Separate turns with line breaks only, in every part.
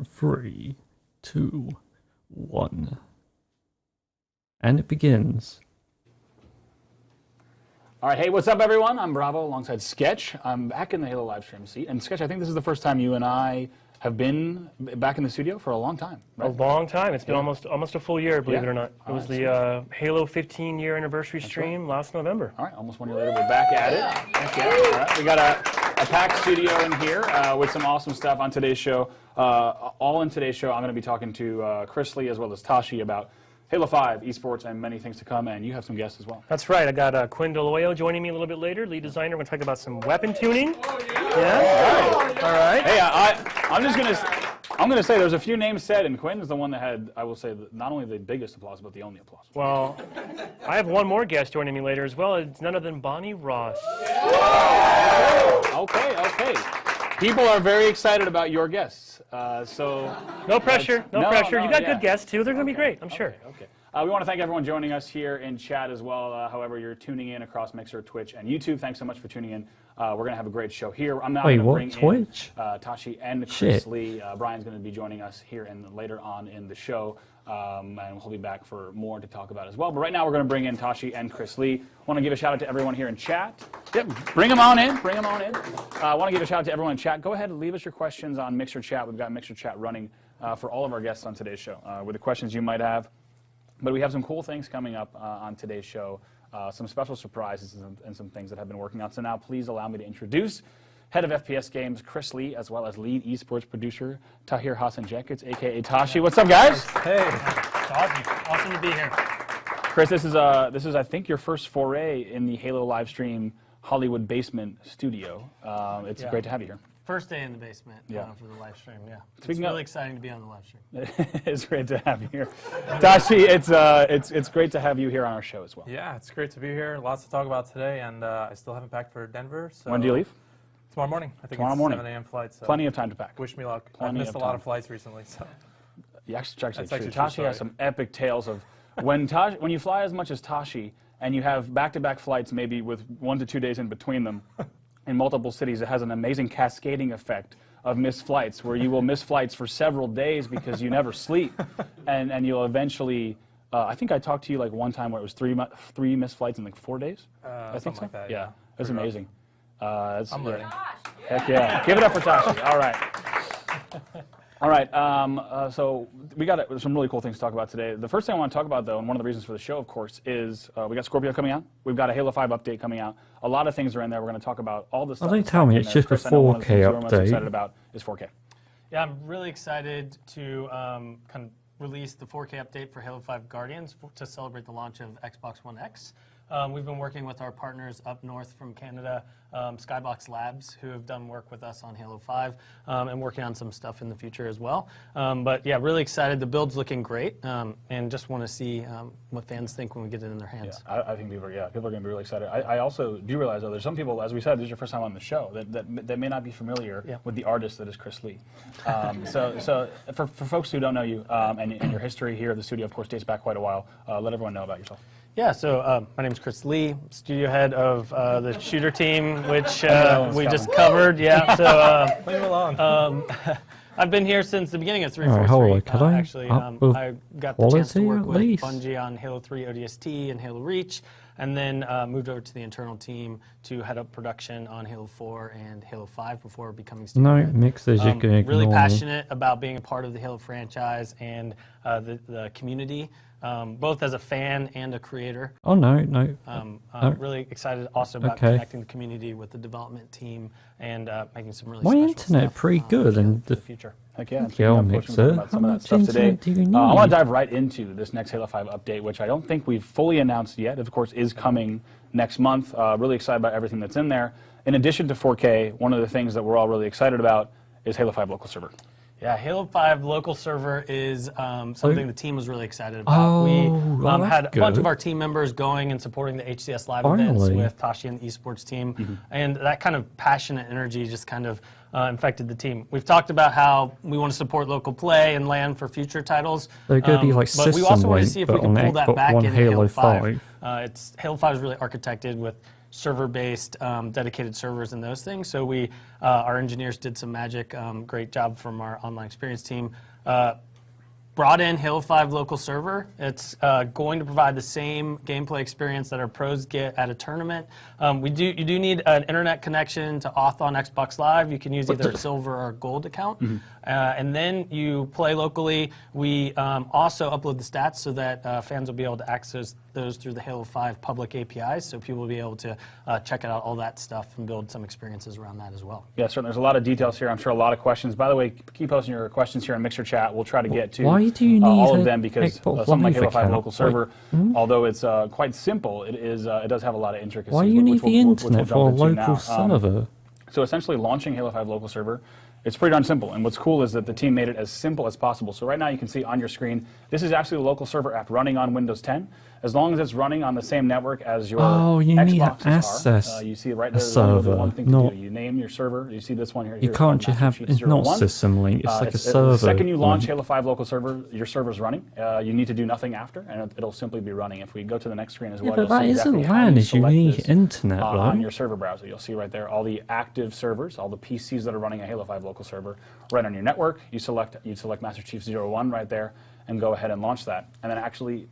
3, 2, 1. And it begins.
All right, hey, what's up, everyone? I'm Bravo alongside Sketch. I'm back in the Halo Livestream seat. And Sketch, I think this is the first time you and I have been back in the studio for a long time, right?
A long time. It's been almost a full year, believe it or not. It was the Halo 15-year anniversary stream last November.
All right, almost 1 year later, we're back at it. Heck yeah. All right, we got a packed studio in here with some awesome stuff on today's show. All in today's show, I'm going to be talking to Chris Lee as well as Tashi about Halo 5, eSports, and many things to come, and you have some guests as well.
That's right. I got Quinn Deloyo joining me a little bit later, lead designer. We're going to talk about some weapon tuning. Yeah. All right.
Hey, I'm going to say there's a few names said, and Quinn is the one that had, I will say, not only the biggest applause, but the only applause.
Well, I have one more guest joining me later as well. It's none other than Bonnie Ross.
Okay. People are very excited about your guests, so...
No pressure, no pressure. You got good guests, too. They're going to be great, I'm sure.
Okay. We want to thank everyone joining us here in chat as well. However, you're tuning in across Mixer, Twitch, and YouTube. Thanks so much for tuning in. We're going to have a great show here. I'm now going to bring
Twitch?
in Tashi and Chris Lee. Brian's going to be joining us here later on in the show. And we'll be back for more to talk about as well. But right now, we're going to bring in Tashi and Chris Lee. I want to give a shout out to everyone here in chat. Yep, bring them on in. I want to give a shout out to everyone in chat. Go ahead and leave us your questions on Mixer Chat. We've got Mixer Chat running for all of our guests on today's show with the questions you might have. But we have some cool things coming up on today's show, some special surprises and some things that have been working on. So now please allow me to introduce Head of FPS Games, Chris Lee, as well as Lead Esports Producer, Tahir Hassan Jenkins, a.k.a. Tashi. What's up, guys?
Hey.
Awesome to be here.
Chris, this is I think, your first foray in the Halo Livestream Hollywood basement studio. It's great to have you here.
First day in the basement for the live stream, It's
Speaking
really exciting to be on the live stream.
It's great to have you here. Tashi, it's great to have you here on our show as well.
Yeah, it's great to be here. Lots to talk about today, and I still haven't packed for Denver. So
when do you leave?
Tomorrow morning. I think
Tomorrow
it's
morning.
7 a.m. flight. So
Plenty of time to pack.
Wish me luck. I've missed a lot of flights recently. So.
Yeah, actually
true.
Tashi has some epic tales of when you fly as much as Tashi and you have back-to-back flights maybe with 1 to 2 days in between them in multiple cities, it has an amazing cascading effect of missed flights where you will miss flights for several days because you never sleep, and you'll eventually. I think I talked to you like one time where it was three missed flights in like 4 days. I think so.
Like that,
yeah, it was amazing.
I'm learning.
Heck yeah! Give it up for Tashi. All right. All right. So we got some really cool things to talk about today. The first thing I want to talk about, though, and one of the reasons for the show, of course, is we got Scorpio coming out. We've got a Halo 5 update coming out. A lot of things are in there. We're going to talk about all the stuff.
Don't tell me it's just a 4K update.
What I'm excited about is 4K.
Yeah, I'm really excited to kind of release the 4K update for Halo 5 Guardians to celebrate the launch of Xbox One X. We've been working with our partners up north from Canada, Skybox Labs, who have done work with us on Halo 5 and working on some stuff in the future as well. But yeah, really excited. The build's looking great, and just want to see what fans think when we get it in their hands.
Yeah, I think people are going to be really excited. I also do realize, though, there's some people, as we said, this is your first time on the show, that may not be familiar with the artist that is Chris Lee. So for folks who don't know you and your history here at the studio, of course, dates back quite a while, let everyone know about yourself.
Yeah, so my name is Chris Lee, studio head of the shooter team, which we just covered. Yeah, so
Leave it alone.
I've been here since the beginning of 343. Actually, I got the chance to work with Bungie on Halo 3 ODST and Halo Reach, and then moved over to the internal team to head up production on Halo 4 and Halo 5 before becoming studio head.
Mixers, you can ignore
really
me.
passionate about being a part of the Halo franchise and the community. Both as a fan and a creator.
Oh, no.
I'm really excited also about connecting the community with the development team and making some really
My
special
internet
stuff,
pretty good and
in the future.
Heck yeah.
Mixer.
Some of that stuff today.
Do you need?
I want to dive right into this next Halo 5 update, which I don't think we've fully announced yet. Of course, is coming next month. Really excited about everything that's in there. In addition to 4K, one of the things that we're all really excited about is Halo 5 local server.
Yeah, Halo 5 local server is something the team was really excited about. We had a bunch of our team members going and supporting the HCS Live events with Tashi and the eSports team, and that kind of passionate energy just kind of infected the team. We've talked about how we want to support local play and land for future titles.
They're going to be like
system but we also want to see if we can pull that back in Halo 5.
Halo 5
is really architected with server-based dedicated servers and those things. So we, our engineers did some magic. Great job from our online experience team. Brought in Halo 5 local server. It's going to provide the same gameplay experience that our pros get at a tournament. You do need an internet connection to auth on Xbox Live. You can use either a silver or gold account. And then you play locally. We also upload the stats so that fans will be able to access those through the Halo 5 public APIs, so people will be able to check out all that stuff and build some experiences around that as well.
Yeah, certainly. There's a lot of details here. I'm sure a lot of questions. By the way, keep posting your questions here in Mixer Chat. We'll try to get to
Why do you need
all
a
of them because
Xbox
something like
Live
Halo 5
account?
local server, although it's quite simple, it does have a lot of intricacies.
Why do you need
which
the
we'll
internet
jump
for a
into
local
now.
server?
So essentially launching Halo 5 local server, it's pretty darn simple. And what's cool is that the team made it as simple as possible. So right now you can see on your screen, this is actually a local server app running on Windows 10. As long as it's running on the same network as your
You need
Xboxes
to access
are, you see right
a
there, there's only
server,
one thing to
not-
do. You name your server. You see this one here.
You
Here's
can't
Master
have,
Chief
it's not
01.
system link, it's like a server.
The second you launch
link.
Halo 5 local server, your server's running. You need to do nothing after, and it'll simply be running. If we go to the next screen as well,
Yeah, but
you'll
that
see
isn't
exactly how
LAN,
you
is you
select
need
this,
internet,
on
right?
your server browser. You'll see right there all the active servers, all the PCs that are running a Halo 5 local server right on your network. You select Master Chief 01 right there, and go ahead and launch that. And then actually,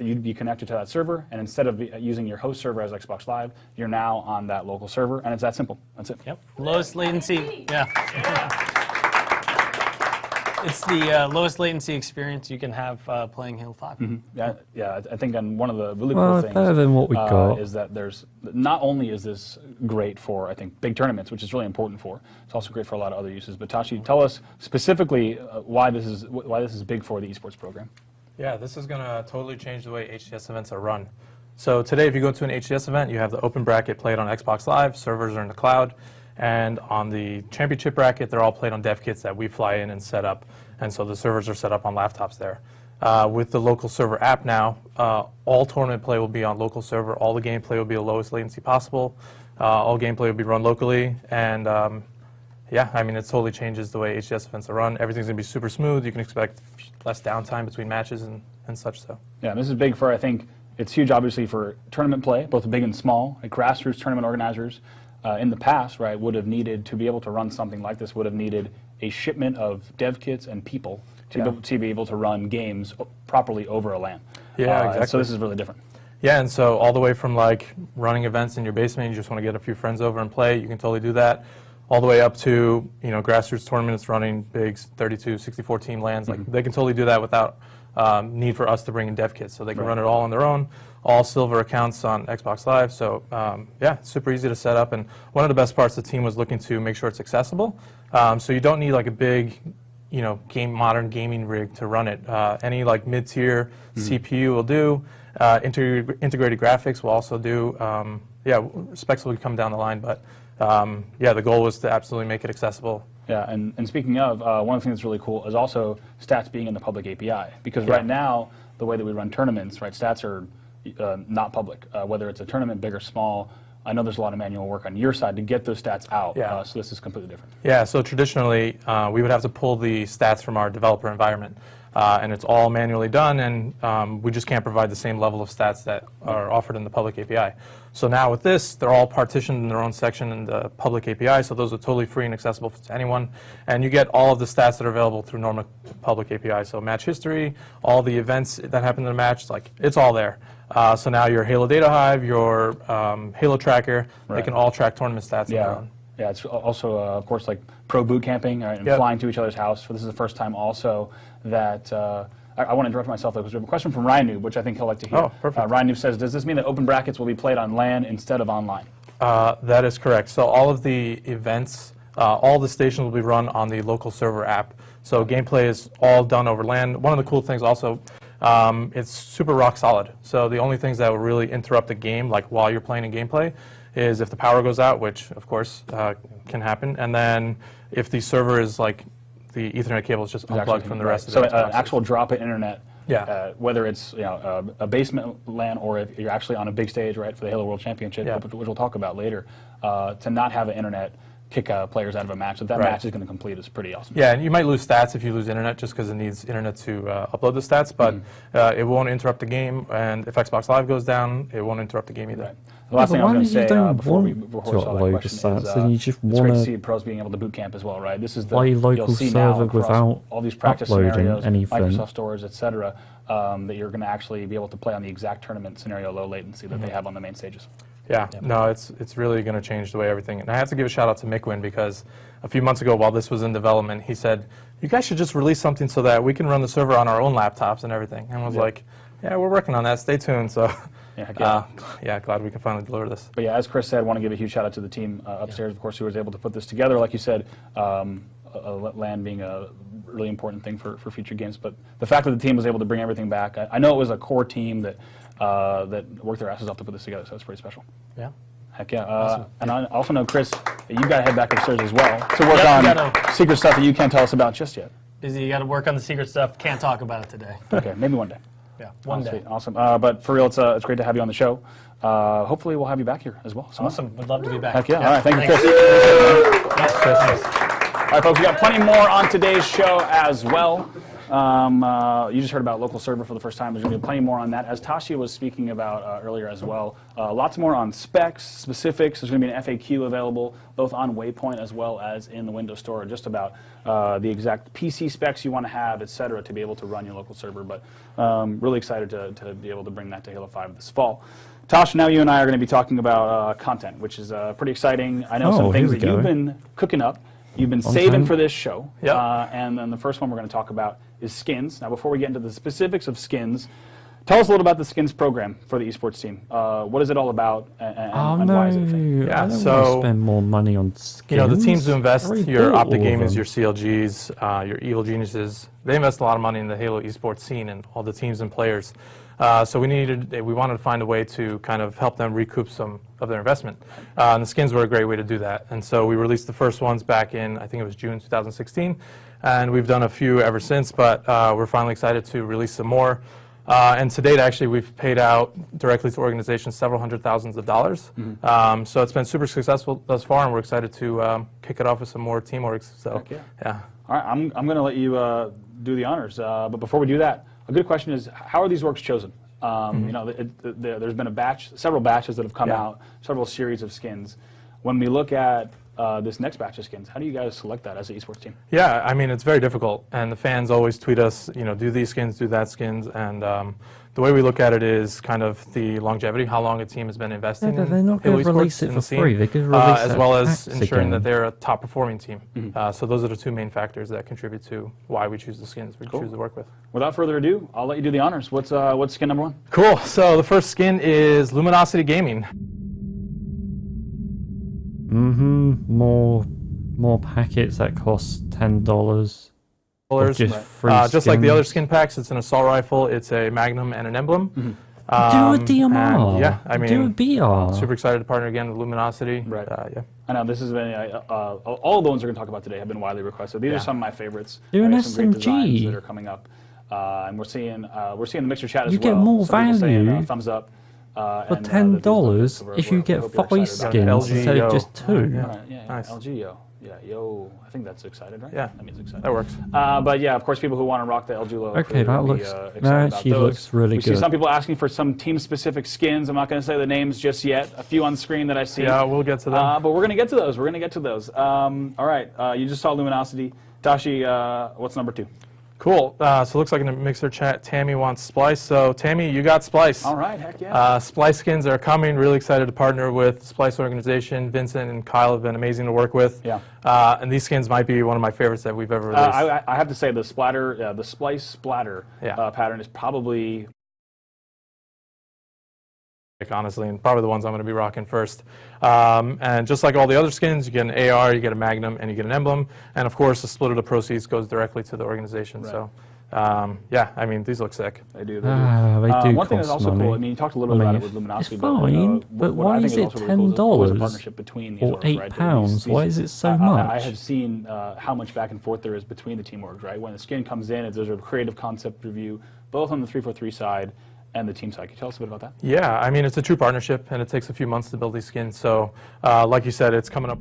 you'd be connected to that server, and instead of using your host server as Xbox Live, you're now on that local server, and it's that simple. That's it.
Yep. Lowest latency. Yeah. It's the lowest latency experience you can have playing Halo 5.
Yeah. I think one of the really
Well,
cool things
better than what we got.
is that there's not only is this great for I think big tournaments, which is really important for. It's also great for a lot of other uses. But Tashi, tell us specifically why this is big for the esports program.
Yeah, this is going to totally change the way HCS events are run. So today, if you go to an HCS event, you have the open bracket played on Xbox Live, servers are in the cloud, and on the championship bracket, they're all played on dev kits that we fly in and set up, and so the servers are set up on laptops there. With the local server app now, all tournament play will be on local server, all the gameplay will be the lowest latency possible, all gameplay will be run locally, and yeah, I mean, it totally changes the way HCS events are run. Everything's going to be super smooth. You can expect less downtime between matches and such so.
Yeah, this is big for, I think, it's huge obviously for tournament play, both big and small. Like grassroots tournament organizers in the past, right, would have needed, to be able to run something like this, would have needed a shipment of dev kits and people to be able to run games properly over a LAN.
Yeah, exactly.
So this is really different.
Yeah, and so all the way from like running events in your basement, you just want to get a few friends over and play, you can totally do that. All the way up to, you know, grassroots tournaments running big 32, 64 team LANs. Like they can totally do that without need for us to bring in dev kits. So they can run it all on their own, all silver accounts on Xbox Live. So yeah, it's super easy to set up. And one of the best parts, the team was looking to make sure it's accessible. So you don't need like a big, you know, modern gaming rig to run it. Any like mid-tier CPU will do. Integrated graphics will also do. Yeah, specs will come down the line, but yeah, the goal was to absolutely make it accessible.
Yeah, and speaking of, one of the things that's really cool is also stats being in the public API. Because right now, the way that we run tournaments, right, stats are not public. Whether it's a tournament, big or small, I know there's a lot of manual work on your side to get those stats out.
Yeah.
So this is completely different.
Yeah, so traditionally, we would have to pull the stats from our developer environment. And it's all manually done, and we just can't provide the same level of stats that are offered in the public API. So now with this, they're all partitioned in their own section in the public API, so those are totally free and accessible to anyone. And you get all of the stats that are available through normal public API. So match history, all the events that happened in the match, like it's all there. So now your Halo Data Hive, your Halo Tracker, they can all track tournament stats on their own.
Yeah, it's also, of course, like pro boot camping and flying to each other's house. This is the first time also that, I want to interrupt myself, though, because we have a question from Ryan Noob, which I think he'll like to hear.
Oh, perfect.
Ryan Noob says, does this mean that open brackets will be played on LAN instead of online?
That is correct. So all of the events, all the stations will be run on the local server app. So gameplay is all done over LAN. One of the cool things also, it's super rock solid. So the only things that will really interrupt the game, like while you're playing in gameplay, is if the power goes out, which of course can happen, and then if the server is like the Ethernet cable is just unplugged from the rest of the
So an actual drop in internet,
Yeah.
whether it's a basement LAN or if you're actually on a big stage, right, for the Halo World Championship, which we'll talk about later, to not have an internet kick players out of a match, that match is going to complete is pretty awesome.
Yeah, and you might lose stats if you lose internet just because it needs internet to upload the stats, but it won't interrupt the game, and if Xbox Live goes down, it won't interrupt the game either.
Right. The last thing I was going to say
don't
before we
want
saw
to
that
upload the
question
stats,
is
and you just
it's great to
want
see
to
pros being able to boot camp as well, right? This is the
play local
you'll see now
server
across
without
all these practice
uploading
scenarios,
anything.
Microsoft stores, etc. That you're going to actually be able to play on the exact tournament scenario, low latency that they have on the main stages.
Yeah, no, it's really going to change the way everything. And I have to give a shout out to Mikwin because a few months ago, while this was in development, he said, "You guys should just release something so that we can run the server on our own laptops and everything." And I was like, "Yeah, we're working on that. Stay tuned." So, yeah, glad we can finally deliver this.
But yeah, as Chris said, I want to give a huge shout out to the team upstairs, of course, who was able to put this together. Like you said, LAN being a really important thing for future games. But the fact that the team was able to bring everything back, I know it was a core team that that worked their asses off to put this together, so it's pretty special.
Yeah.
Heck yeah. Awesome. And I also know, Chris, that you got to head back upstairs as well to work on secret stuff that you can't tell us about just yet.
Busy, you got to work on the secret stuff. Can't talk about it today.
Okay, maybe one day.
Yeah, one day.
Awesome. But for real, it's great to have you on the show. Hopefully, we'll have you back here as well. So
Awesome. Would love to be back.
Heck yeah. All right. Thank you, Chris.
Thanks.
All right, folks, we got plenty more on today's show as well. You just heard about local server for the first time. There's going to be plenty more on that. As Tashi was speaking about earlier as well, lots more on specs, specifics. There's going to be an FAQ available both on Waypoint as well as in the Windows Store, just about the exact PC specs you want to have, et cetera, to be able to run your local server. But really excited to be able to bring that to Halo 5 this fall. Tosh, now you and I are going to be talking about content, which is pretty exciting. I know some things that you've been cooking up. You've been saving for this show, and then the first one we're going to talk about is skins. Now, before we get into the specifics of skins, tell us a little about the skins program for the esports team. What is it all about, and why is it a thing?
Yeah,
I don't
so
want to spend more money on skins.
You know, the teams who invest,
I already
your
bought
Optic
all of
Gamers,
them.
your CLGs, your Evil Geniuses, they invest a lot of money in the Halo esports scene and all the teams and players. So we wanted to find a way to kind of help them recoup some of their investment. And the skins were a great way to do that. And so we released the first ones back in, I think it was June 2016. And we've done a few ever since, but we're finally excited to release some more. And to date, actually, we've paid out directly to organizations several hundred thousands of dollars. So it's been super successful thus far, and we're excited to kick it off with some more team orgs. So, yeah. All
right, I'm going to let you do the honors. But before we do that, a good question is, how are these orgs chosen? You know, there's been several batches that have come out, several series of skins. When we look at this next batch of skins, how do you guys select that as an esports team?
Yeah, I mean, it's very difficult, and the fans always tweet us, you know, do these skins, do that skins, and the way we look at it is kind of the longevity, how long a team has been investing in.
They're not going to release it for free. They could release
as well as ensuring
again.
that they're a top performing team. So those are the two main factors that contribute to why we choose the skins we choose to work with.
Without further ado, I'll let you do the honors. What's skin number one?
Cool. So the first skin is Luminosity Gaming.
More packets that cost $10.
Just like the other skin packs, it's an assault rifle, it's a Magnum, and an emblem.
Do a DMR.
Yeah, I mean,
do a BR.
Super excited to partner again with Luminosity.
Right.
Yeah.
I know this has been all the ones we're going to talk about today have been widely requested. These are some of my favorites.
Do an
some great designs
SMG.
that are coming up, and we're seeing the mixer chat as
You
well.
get more
Some people saying,
value
thumbs up.
For
and,
$10 if you get 5 skins instead of just 2.
Nice.
LG, yo. I think that's excited, right?
Yeah,
that means excited.
that works.
But yeah, of course, people who want to rock the LG logo.
Okay, that looks. That actually looks really
We see
good.
some people asking for some team-specific skins. I'm not going to say the names just yet. A few on screen that I see.
Yeah, we'll get to them.
But we're going to get to those. All right. You just saw Luminosity. Tashi, what's number 2?
Cool. So it looks like in the mixer chat, Tammy wants Splice. So Tammy, you got Splice.
All right, heck yeah.
Splice skins are coming. Really excited to partner with the Splice organization. Vincent and Kyle have been amazing to work with.
Yeah.
And these skins might be one of my favorites that we've ever released.
I have to say the splatter, the Splice splatter pattern is probably.
Honestly, and probably the ones I'm going to be rocking first. And just like all the other skins, you get an AR, you get a Magnum, and you get an emblem. And of course, the split of the proceeds goes directly to the organization. Right. So, yeah, I mean, these look sick.
They do.
They do
one thing that's also
money.
cool, I mean, you talked a little bit about it with Luminosity.
It's fine, but why is it $10
partnership between these
or
orgs, right?
£8? Why is it so much?
I have seen how much back and forth there is between the team orgs, right? When the skin comes in, there's a creative concept review, both on the 343 side and the team side. Can you tell us a bit about that?
Yeah, I mean, it's a true partnership, and it takes a few months to build these skins. So, like you said, it's coming up.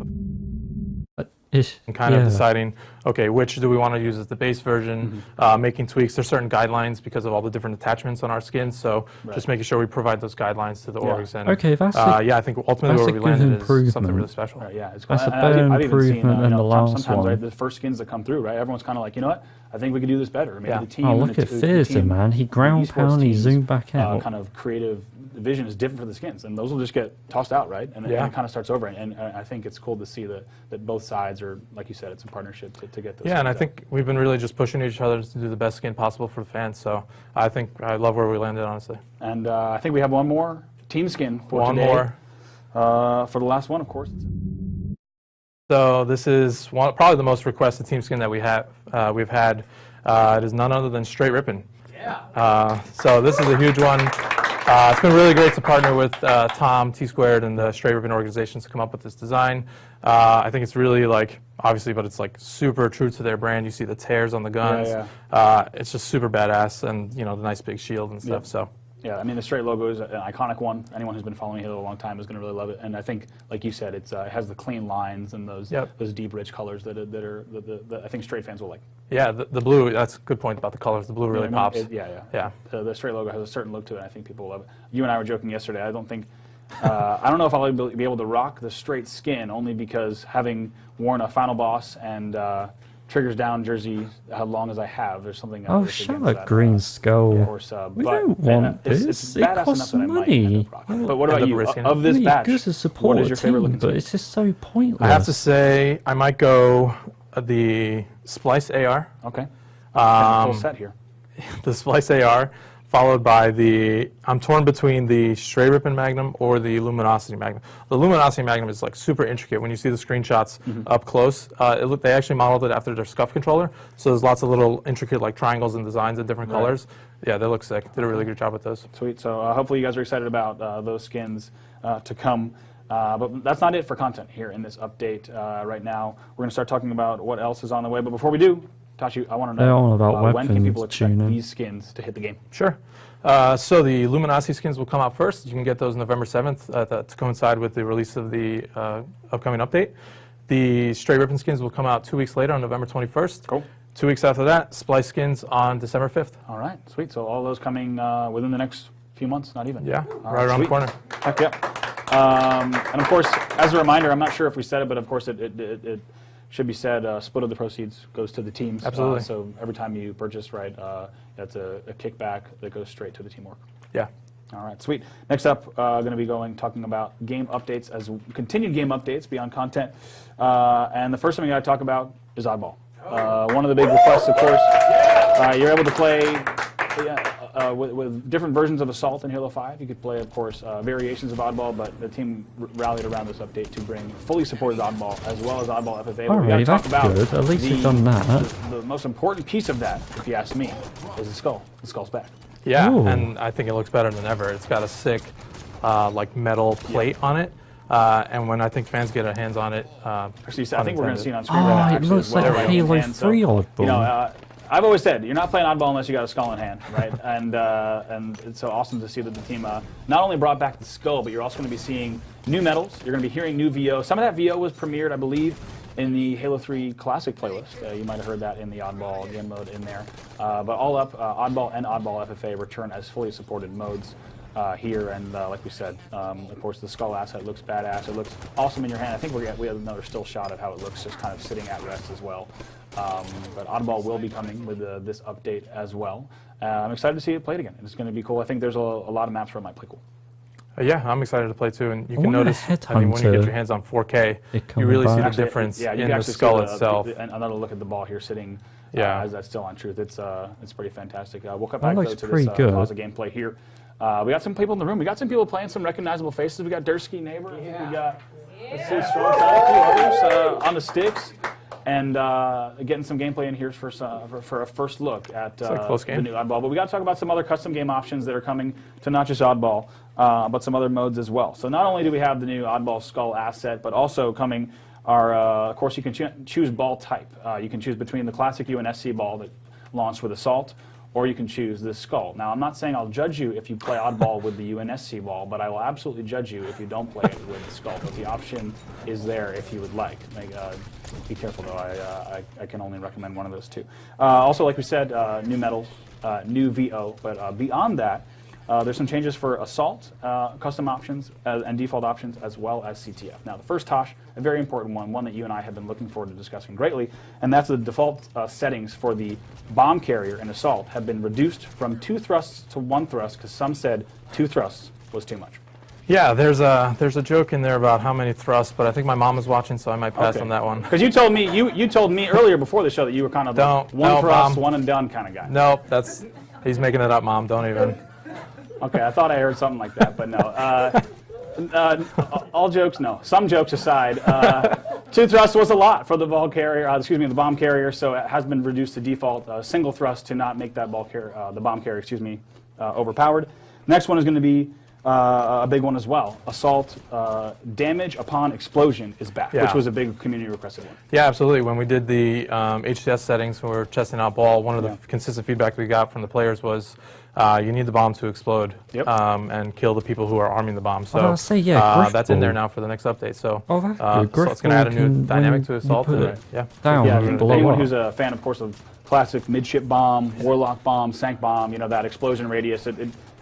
But
and kind of deciding, okay, which do we want to use as the base version, making tweaks. There's certain guidelines because of all the different attachments on our skins, so just making sure we provide those guidelines to the orgs. And
okay, that's
yeah, I think ultimately where we landed is something really special.
Yeah, it's
that's a better improvement than the last
sometimes,
one.
Right, the first skins that come through, right? Everyone's kind of like, you know what? I think we could do this better. Maybe the team.
Oh, look at Fearsome, man. He ground pound, he zoomed back out.
Kind of creative vision is different for the skins, and those will just get tossed out, right? And it kind of starts over. And I think it's cool to see that both sides are, like you said, it's a partnership to get those.
Yeah, and I think we've been really just pushing each other to do the best skin possible for the fans. So I think I love where we landed, honestly.
And I think we have one more team skin for
today.
One more. For the last one, of course.
So this is probably the most requested team skin that we've had. It is none other than Straight Rippin'. Yeah. So this is a huge one. It's been really great to partner with Tom, T-Squared, and the Straight Rippin' organizations to come up with this design. I think it's really obviously, but it's super true to their brand. You see the tears on the guns. It's just super badass, and the nice big shield and stuff. So.
Yeah, I mean, the Straight logo is an iconic one. Anyone who's been following Halo a long time is going to really love it. And I think, like you said, it has the clean lines and those deep, rich colors that I think Straight fans will like.
Yeah, the blue, that's a good point about the colors. The blue really pops.
Yeah. The Straight logo has a certain look to it, and I think people will love it. You and I were joking yesterday. I don't know if I'll be able to rock the Straight skin, only because having worn a Final Boss and Triggers Down jersey how long as I have, there's something.
Oh, shut up, Green Skull.
Of course,
we don't want this. It costs money.
But what about you? Of this batch,
what
is your favorite looking
but it's just so pointless.
I have to say, I might go the Splice AR.
Okay. Full set here.
The Splice AR, followed by I'm torn between the Straight Rippin' Magnum or the Luminosity Magnum. The Luminosity Magnum is super intricate. When you see the screenshots up close, they actually modeled it after their SCUF controller. So there's lots of little intricate triangles and designs in different colors. Yeah, they look sick. Did a really good job with those.
Sweet. So hopefully you guys are excited about those skins to come. But that's not it for content here in this update right now. We're going to start talking about what else is on the way. But before we do, Tachi, I want to know when can people expect these skins to hit the game?
Sure. So the Luminosity skins will come out first. You can get those November 7th to coincide with the release of the upcoming update. The Straight Rippin' skins will come out 2 weeks later on November 21st.
Cool.
2 weeks after that, Splice skins on December 5th.
All right, sweet. So all those coming within the next few months, not even.
Yeah, right around the corner.
Heck yeah. And of course, as a reminder, I'm not sure if we said it, but of course it should be said, split of the proceeds goes to the teams.
Absolutely.
So every time you purchase, that's a kickback that goes straight to the teamwork.
Yeah.
All right, sweet. Next up, going to be talking about game updates, as continued game updates beyond content. And the first thing we got to talk about is Oddball. One of the big requests, of course, you're able to play with different versions of Assault in Halo 5. You could play, of course, variations of Oddball, but the team rallied around this update to bring fully supported Oddball as well as Oddball FFA.
Alright, that's good. At least you've done that.
The most important piece of that, if you ask me, is the skull. The skull's back.
Yeah,
Ooh.
and I think it looks better than ever. It's got a sick, metal plate on it. And when I think fans get their hands on it,
actually, I think we're going to see it on screen right now.
It looks like a Halo 3 Oddball.
I've always said you're not playing Oddball unless you got a skull in hand, right? and it's so awesome to see that the team not only brought back the skull, but you're also going to be seeing new medals. You're going to be hearing new VO. Some of that VO was premiered, I believe, in the Halo 3 Classic playlist. You might have heard that in the Oddball game mode in there. But all up, Oddball and Oddball FFA return as fully supported modes here. And like we said, of course, the skull asset looks badass. It looks awesome in your hand. I think we have another still shot of how it looks just kind of sitting at rest as well. But Oddball will be coming with this update as well. I'm excited to see it played again. It's going to be cool. I think there's a lot of maps where it might play cool.
Yeah, I'm excited to play too, and you can notice when you get your hands on 4K, you really see the difference in the skull itself.
Another look at the ball here sitting as that's still on truth. It's pretty fantastic. We'll cut back to this Plaza gameplay here. We got some people in the room. We got some people playing some recognizable faces. We got Dursky, Neighbor. We got let's see, Strong Side, a few others on the sticks. And getting some gameplay in here for a first look at the new Oddball. But we got to talk about some other custom game options that are coming to not just Oddball, but some other modes as well. So not only do we have the new Oddball skull asset, but also coming are, of course, you can choose ball type. You can choose between the classic UNSC ball that launched with Assault, or you can choose the skull. Now, I'm not saying I'll judge you if you play Oddball with the UNSC ball, but I will absolutely judge you if you don't play it with the skull. But the option is there if you would like. Be careful, though. I can only recommend one of those two. Also, like we said, new medals, new VO, but beyond that, there's some changes for Assault, custom options, and default options, as well as CTF. Now, the first, Tosh, a very important one that you and I have been looking forward to discussing greatly, and that's the default settings for the bomb carrier in Assault have been reduced from 2 thrusts to 1 thrust, because some said 2 thrusts was too much.
Yeah, there's a joke in there about how many thrusts, but I think my mom is watching, so I might pass on that one.
Because you told me you told me earlier before the show that you were kind of one thrust, one and done kind of guy.
Nope, he's making it up, Mom. Don't even.
Okay, I thought I heard something like that, but no. All jokes, no. Some jokes aside, 2 thrusts was a lot for the ball carrier. The bomb carrier. So it has been reduced to default single thrust to not make that the bomb carrier, overpowered. Next one is going to be a big one as well. Assault damage upon explosion is back, which was a big community requested one.
Yeah, absolutely. When we did the HCS settings, when we were testing out ball, one of the consistent feedback we got from the players was you need the bomb to explode and kill the people who are arming the bomb. So that's in there now for the next update. So, so it's going to add a new dynamic to Assault.
Anyone who's a fan, of course, of classic midship bomb, warlock bomb, sank bomb, that explosion radius,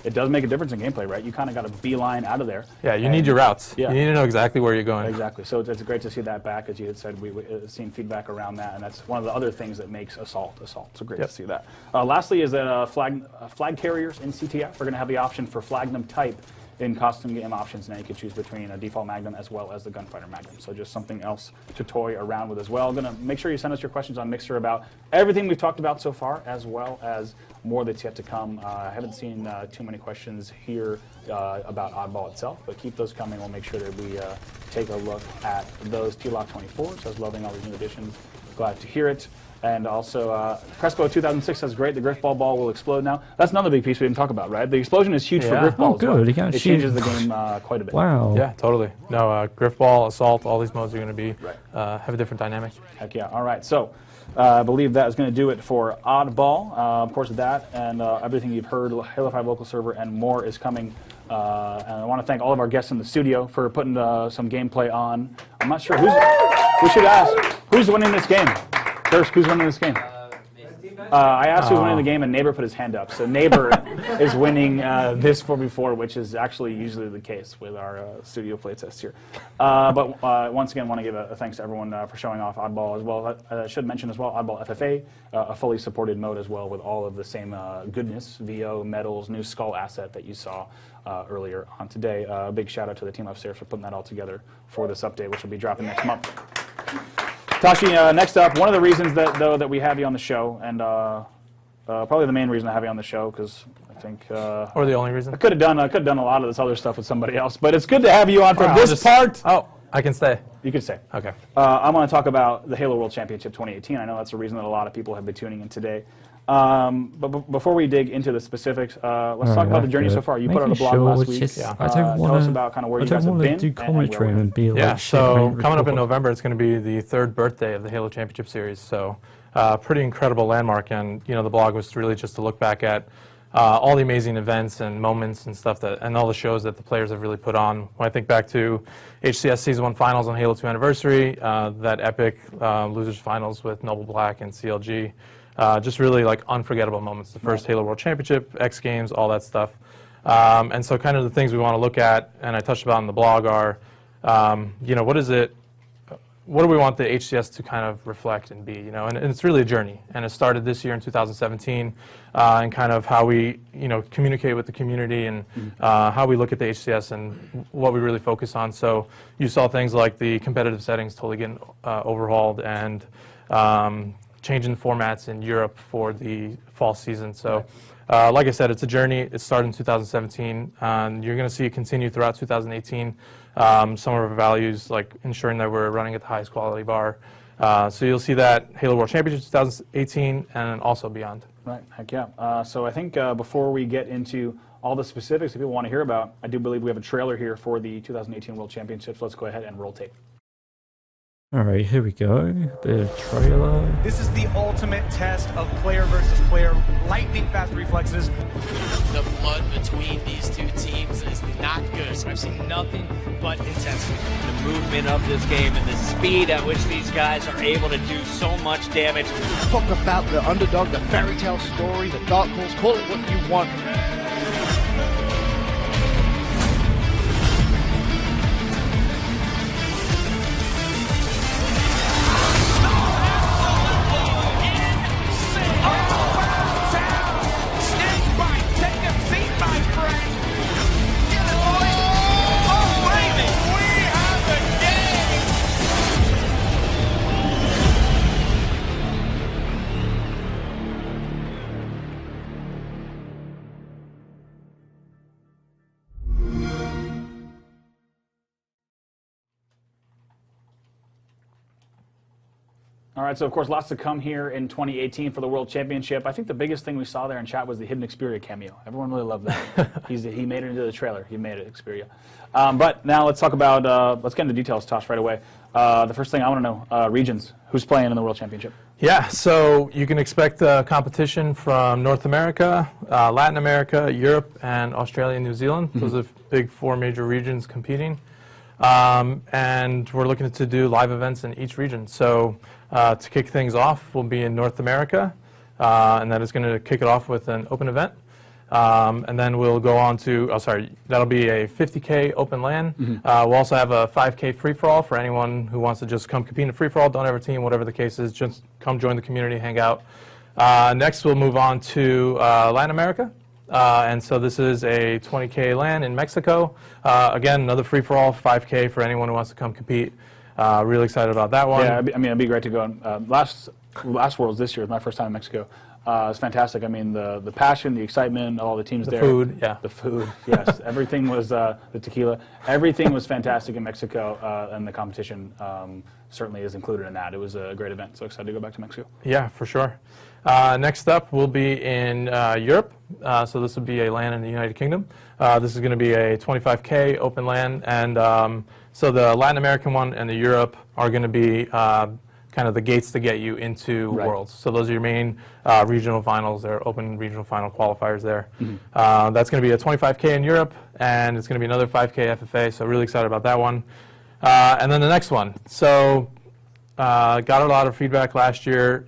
it does make a difference in gameplay, right? You kind of got a beeline out of there.
Yeah, you need your routes. You need to know exactly where you're going.
Exactly. So it's great to see that back. As you had said, we've seen feedback around that, and that's one of the other things that makes Assault. So great to see that. Lastly is that flag carriers in CTF are going to have the option for Flagnum type in custom game options. Now you can choose between a default Magnum as well as the Gunfighter Magnum. So just something else to toy around with as well. I'm going to make sure you send us your questions on Mixer about everything we've talked about so far, as well as more that's yet to come. I haven't seen too many questions here about Oddball itself, but keep those coming. We'll make sure that we take a look at those. T-Lock24 says, loving all these new additions. Glad to hear it. And also, Crespo 2006 says, great, the Griffball ball will explode now. That's another big piece we didn't talk about, right? The explosion is huge for Griffball as well. It changes the game quite a bit.
Wow.
Yeah, totally. No, Griffball, Assault, all these modes are going to be have a different dynamic.
Heck yeah. All right. So I believe that is going to do it for Oddball. Of course, that and everything you've heard, Halo 5 local server and more is coming. And I want to thank all of our guests in the studio for putting some gameplay on. I'm not sure we should ask, who's winning this game? First, who's winning this game? I asked who's winning the game, and Neighbor put his hand up. So Neighbor is winning this 4v4, which is actually usually the case with our studio playtest here. But once again, want to give a thanks to everyone for showing off Oddball as well. I should mention as well, Oddball FFA, a fully supported mode as well with all of the same goodness, VO, medals, new skull asset that you saw earlier on today. A big shout out to the team upstairs for putting that all together for this update, which will be dropping next month. Tashi, next up, one of the reasons that we have you on the show, and probably the main reason I have you on the show, because I think
or the only reason
I could have done a lot of this other stuff with somebody else, but it's good to have you on for this part.
Oh, I can stay.
You can stay.
Okay.
I want to talk about the Halo World Championship 2018. I know that's the reason that a lot of people have been tuning in today. But before we dig into the specifics, let's talk about the journey so far. You put out a blog last week. Tell us about kind of where you guys have been.
Do commentary and be like,
so coming up in November, it's going to be the 3rd birthday of the Halo Championship Series. So pretty incredible landmark. And the blog was really just to look back at all the amazing events and moments and stuff and all the shows that the players have really put on. When I think back to HCS Season 1 Finals on Halo 2 Anniversary, that epic Losers Finals with Noble Black and CLG. Just really like unforgettable moments. The first Halo World Championship, X Games, all that stuff. And so kind of the things we want to look at, and I touched about in the blog are, what do we want the HCS to kind of reflect and be, and it's really a journey. And it started this year in 2017, and kind of how we, communicate with the community and how we look at the HCS and what we really focus on. So you saw things like the competitive settings totally getting overhauled and changing formats in Europe for the fall season. So like I said, it's a journey. It started in 2017, and you're going to see it continue throughout 2018. Some of our values, like ensuring that we're running at the highest quality bar. So you'll see that Halo World Championship 2018 and also beyond. Right,
heck yeah. So I think before we get into all the specifics that people want to hear about, I do believe we have a trailer here for the 2018 World Championships. Let's go ahead and roll tape.
All right, here we go. Bit of trailer.
This is the ultimate test of player versus player. Lightning fast reflexes.
The blood between these two teams is not good. I've seen nothing but intensity.
The movement of this game and the speed at which these guys are able to do so much damage.
Talk about the underdog, the fairy tale story, the dark horse, call it what you want.
All right, so of course, lots to come here in 2018 for the World Championship. I think the biggest thing we saw there in chat was the hidden Xperia cameo. Everyone really loved that. He made it into the trailer. He made it, Xperia. But now let's talk about, let's get into details, Tosh, right away. The first thing I want to know, regions. Who's playing in the World Championship?
Yeah, so you can expect competition from North America, Latin America, Europe, and Australia and New Zealand. Those are big 4 major regions competing. And we're looking to do live events in each region. So to kick things off, we'll be in North America, and that is going to kick it off with an open event. And then we'll go on to, that'll be a 50K open LAN. We'll also have a 5K free-for-all for anyone who wants to just come compete in a free-for-all, don't have a team, whatever the case is, just come join the community, hang out. Next, we'll move on to Latin America. And so this is a 20K LAN in Mexico. Again, another free-for-all, 5K for anyone who wants to come compete. Really excited about that one.
Yeah, I mean, it'd be great to go. Last Worlds this year was my first time in Mexico. It's fantastic. I mean, the passion, the excitement, all the teams there.
The food, yeah.
The food, yes. Everything was, the tequila. Everything was fantastic in Mexico, and the competition certainly is included in that. It was a great event, so excited to go back to Mexico.
Yeah, for sure. Next up, we'll be in Europe. So this will be a LAN in the United Kingdom. This is going to be a 25K open LAN, and so the Latin American one and the Europe are going to be kind of the gates to get you into Worlds. So those are your main regional finals. They're open regional final qualifiers there. That's going to be a 25K in Europe, and it's going to be another 5K FFA, so really excited about that one. And then the next one. So got a lot of feedback last year.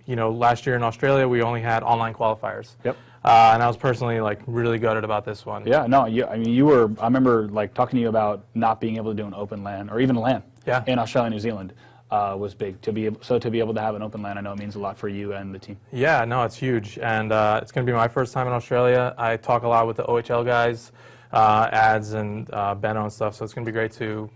Last year in Australia, we only had online qualifiers.
Yep.
And I was personally really gutted about this one.
Yeah, no, I mean, you were, I remember talking to you about not being able to do an open LAN, or even a LAN in Australia and New Zealand. Was big to be able to have an open LAN. I know it means a lot for you and the team. Yeah,
no, it's huge, and it's going to be my first time in Australia. I talk a lot with the OHL guys, Ads and Benno and stuff, so it's going to be great to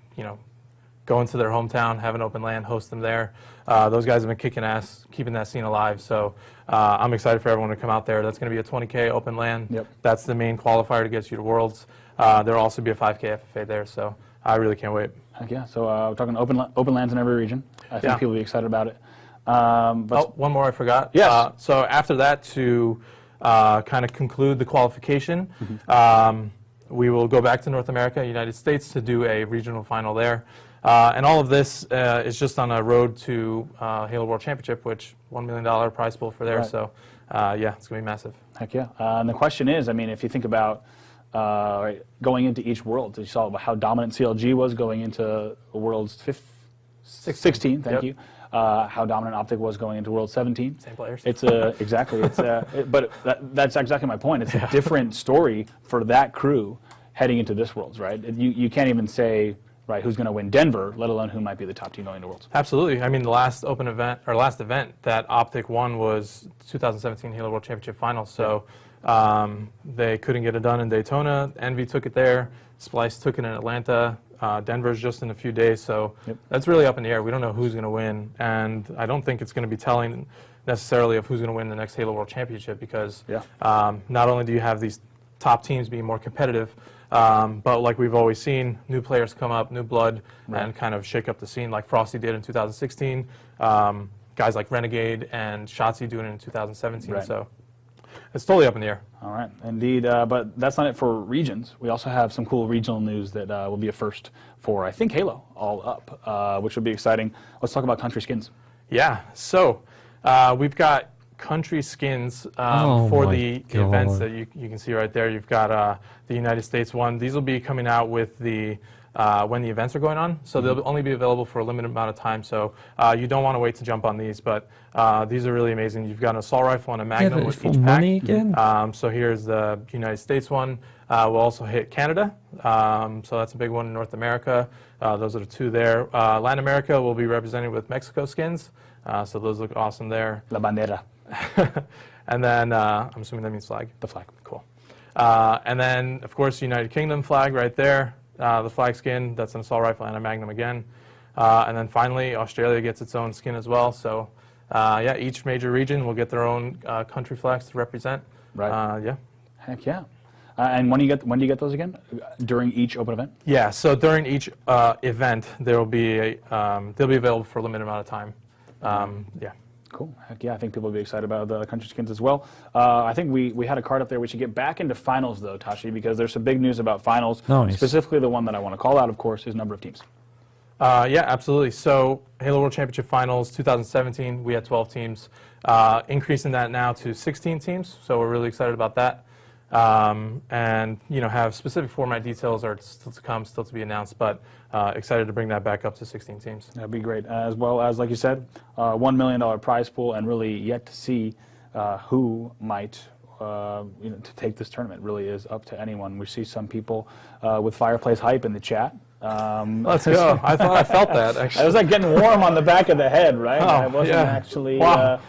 go into their hometown, have an open LAN, host them there. Those guys have been kicking ass, keeping that scene alive. So I'm excited for everyone to come out there. That's going to be a 20K open LAN.
Yep.
That's the main qualifier to get you to Worlds. There'll also be a 5K FFA there. So I really can't wait.
Heck yeah. So we're talking open LANs in every region. I think people will be excited about it. But
one more I forgot.
Yes.
So after that, to kind of conclude the qualification, we will go back to North America, United States, to do a regional final there. And all of this is just on a road to Halo World Championship, which $1 million prize pool for there. Right. So, yeah, it's going to be massive.
Heck yeah. And the question is, I mean, if you think about going into each world, you saw how dominant CLG was going into World's 16. Thank you. How dominant Optic was going into World 17.
Same players.
It's exactly. It's but that's exactly my point. It's a different story for that crew heading into this Worlds, right? You can't even say who's going to win Denver, let alone who might be the top team going to Worlds.
Absolutely. I mean, the last event that Optic won was 2017 Halo World Championship Finals. So they couldn't get it done in Daytona. Envy took it there. Splice took it in Atlanta. Denver's just in a few days, so that's really up in the air. We don't know who's going to win, and I don't think it's going to be telling necessarily of who's going to win the next Halo World Championship, because not only do you have these top teams being more competitive, but like we've always seen, new players come up, new blood, and kind of shake up the scene like Frosty did in 2016. Guys like Renegade and Shotzi doing it in 2017. So it's totally up in the air.
All right, indeed. But that's not it for regions. We also have some cool regional news that will be a first for, I think, Halo All Up, which will be exciting. Let's talk about country skins.
Yeah, so we've got country skins for the events that you can see right there. You've got the United States one. These will be coming out with the when the events are going on, so they'll only be available for a limited amount of time, so you don't want to wait to jump on these, but these are really amazing. You've got an assault rifle and a magnum with each pack.
Again?
So here's the United States one. We'll also hit Canada, so that's a big one in North America. Those are the two there. Latin America will be represented with Mexico skins, so those look awesome there.
La bandera.
And then I'm assuming that means flag.
The flag.
Cool. And then, of course, United Kingdom flag right there. The flag skin, that's an assault rifle and a magnum again. And then finally, Australia gets its own skin as well. So, yeah, each major region will get their own country flags to represent.
Right.
Yeah.
Heck yeah. And when do you get those again? During each open event?
Yeah. So during each event, there will be they'll be available for a limited amount of time. Yeah.
Cool. Heck yeah, I think people will be excited about the country skins as well. I think we had a card up there. We should get back into finals, though, Tashi, because there's some big news about finals.
Nice.
Specifically, the one that I want to call out, of course, is number of teams.
Yeah, absolutely. So Halo World Championship Finals 2017, we had 12 teams. Increasing that now to 16 teams, so we're really excited about that. And, you know, have specific format details are still to come, still to be announced, but excited to bring that back up to 16 teams.
That'd be great. As well as, like you said, $1 million prize pool, and really yet to see who might, to take this tournament. Really is up to anyone. We see some people with Fireplace Hype in the chat.
Let's go. I thought I felt that, actually.
I was like getting warm on the back of the head, right?
Oh,
I wasn't
yeah.
actually
Wow.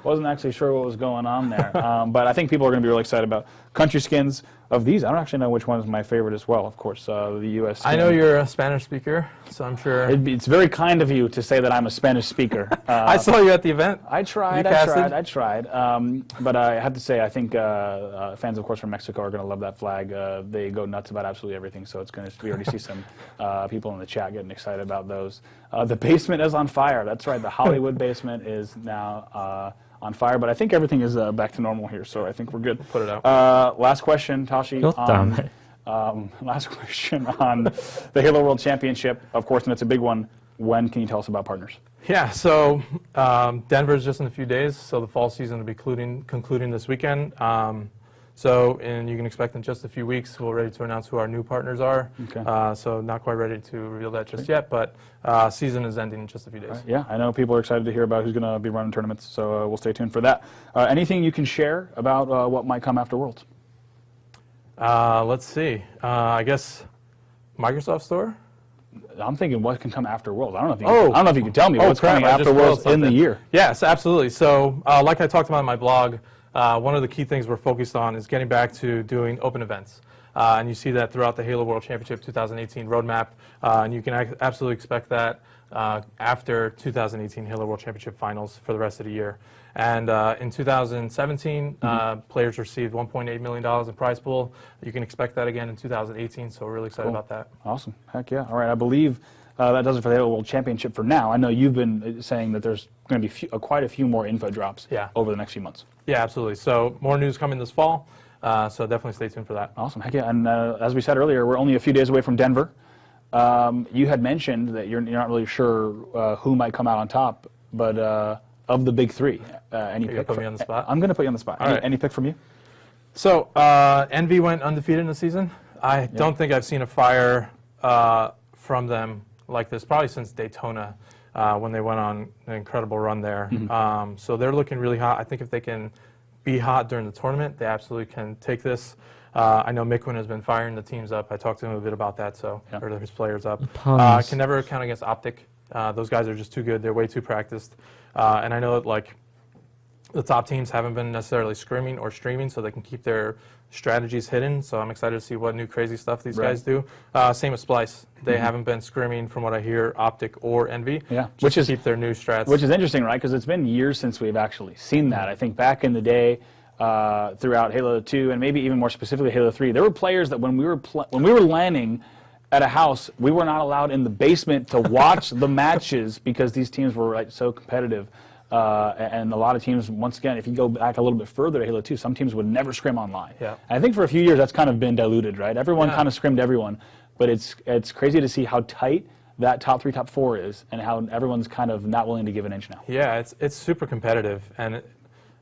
wasn't actually sure what was going on there. But I think people are going to be really excited about country skins of these. I don't actually know which one is my favorite as well. Of course, the U.S. skin.
I know you're a Spanish speaker, so I'm sure.
It's very kind of you to say that I'm a Spanish speaker.
I saw you at the event.
I tried. But I have to say, I think fans, of course, from Mexico are going to love that flag. They go nuts about absolutely everything. So it's going to. We already see some people in the chat getting excited about those. The basement is on fire. That's right. The Hollywood basement is now on fire. But I think everything is back to normal here. So I think we're good.
Put it out.
Last question, Tashi. Last question on the Halo World Championship. Of course, and it's a big one. When can you tell us about partners?
Yeah, so Denver's just in a few days, so the fall season will be concluding this weekend. And you can expect in just a few weeks, we're ready to announce who our new partners are.
Okay.
So not quite ready to reveal that just yet, but season is ending in just a few days.
Yeah, I know people are excited to hear about who's going to be running tournaments, so we'll stay tuned for that. Anything you can share about what might come after Worlds?
Let's see. I guess Microsoft Store?
I'm thinking what can come after Worlds. I don't know if you can tell me what's coming after Worlds in the year.
Yes, absolutely. So like I talked about in my blog, one of the key things we're focused on is getting back to doing open events. And you see that throughout the Halo World Championship 2018 roadmap. And you can absolutely expect that after 2018 Halo World Championship Finals for the rest of the year. And in 2017, players received $1.8 million in prize pool. You can expect that again in 2018, so we're really excited about that.
Awesome. Heck yeah. All right, I believe that does it for the Halo World Championship for now. I know you've been saying that there's going to be quite a few more info drops over the next few months.
Yeah, absolutely. So more news coming this fall, so definitely stay tuned for that.
Awesome. Heck yeah. And as we said earlier, we're only a few days away from Denver. You had mentioned that you're not really sure who might come out on top, but of the big three, any pick?
Put me on the spot?
I'm going to put you on the spot. Any pick from you?
So Envy went undefeated in the season. I don't think I've seen a fire from them like this, probably since Daytona when they went on an incredible run there. So they're looking really hot. I think if they can be hot during the tournament, they absolutely can take this. I know Miquin has been firing the teams up. I talked to him a bit about that, or his players up. Can never count against Optic. Those guys are just too good. They're way too practiced. And I know that like the top teams haven't been necessarily scrimming or streaming, so they can keep their strategies hidden. So I'm excited to see what new crazy stuff these guys do. Same with Splice. They haven't been scrimming, from what I hear, Optic or Envy.
Yeah,
which is keep their new strats.
Which is interesting, right? Because it's been years since we've actually seen that. I think back in the day, throughout Halo 2 and maybe even more specifically Halo 3, there were players that when we were landing at a house, we were not allowed in the basement to watch the matches because these teams were so competitive. And a lot of teams, once again, if you go back a little bit further to Halo 2, some teams would never scrim online.
Yeah.
And I think for a few years that's kind of been diluted, right? Everyone kind of scrimmed everyone, but it's crazy to see how tight that top 3, top 4 is, and how everyone's kind of not willing to give an inch now.
Yeah, it's super competitive, and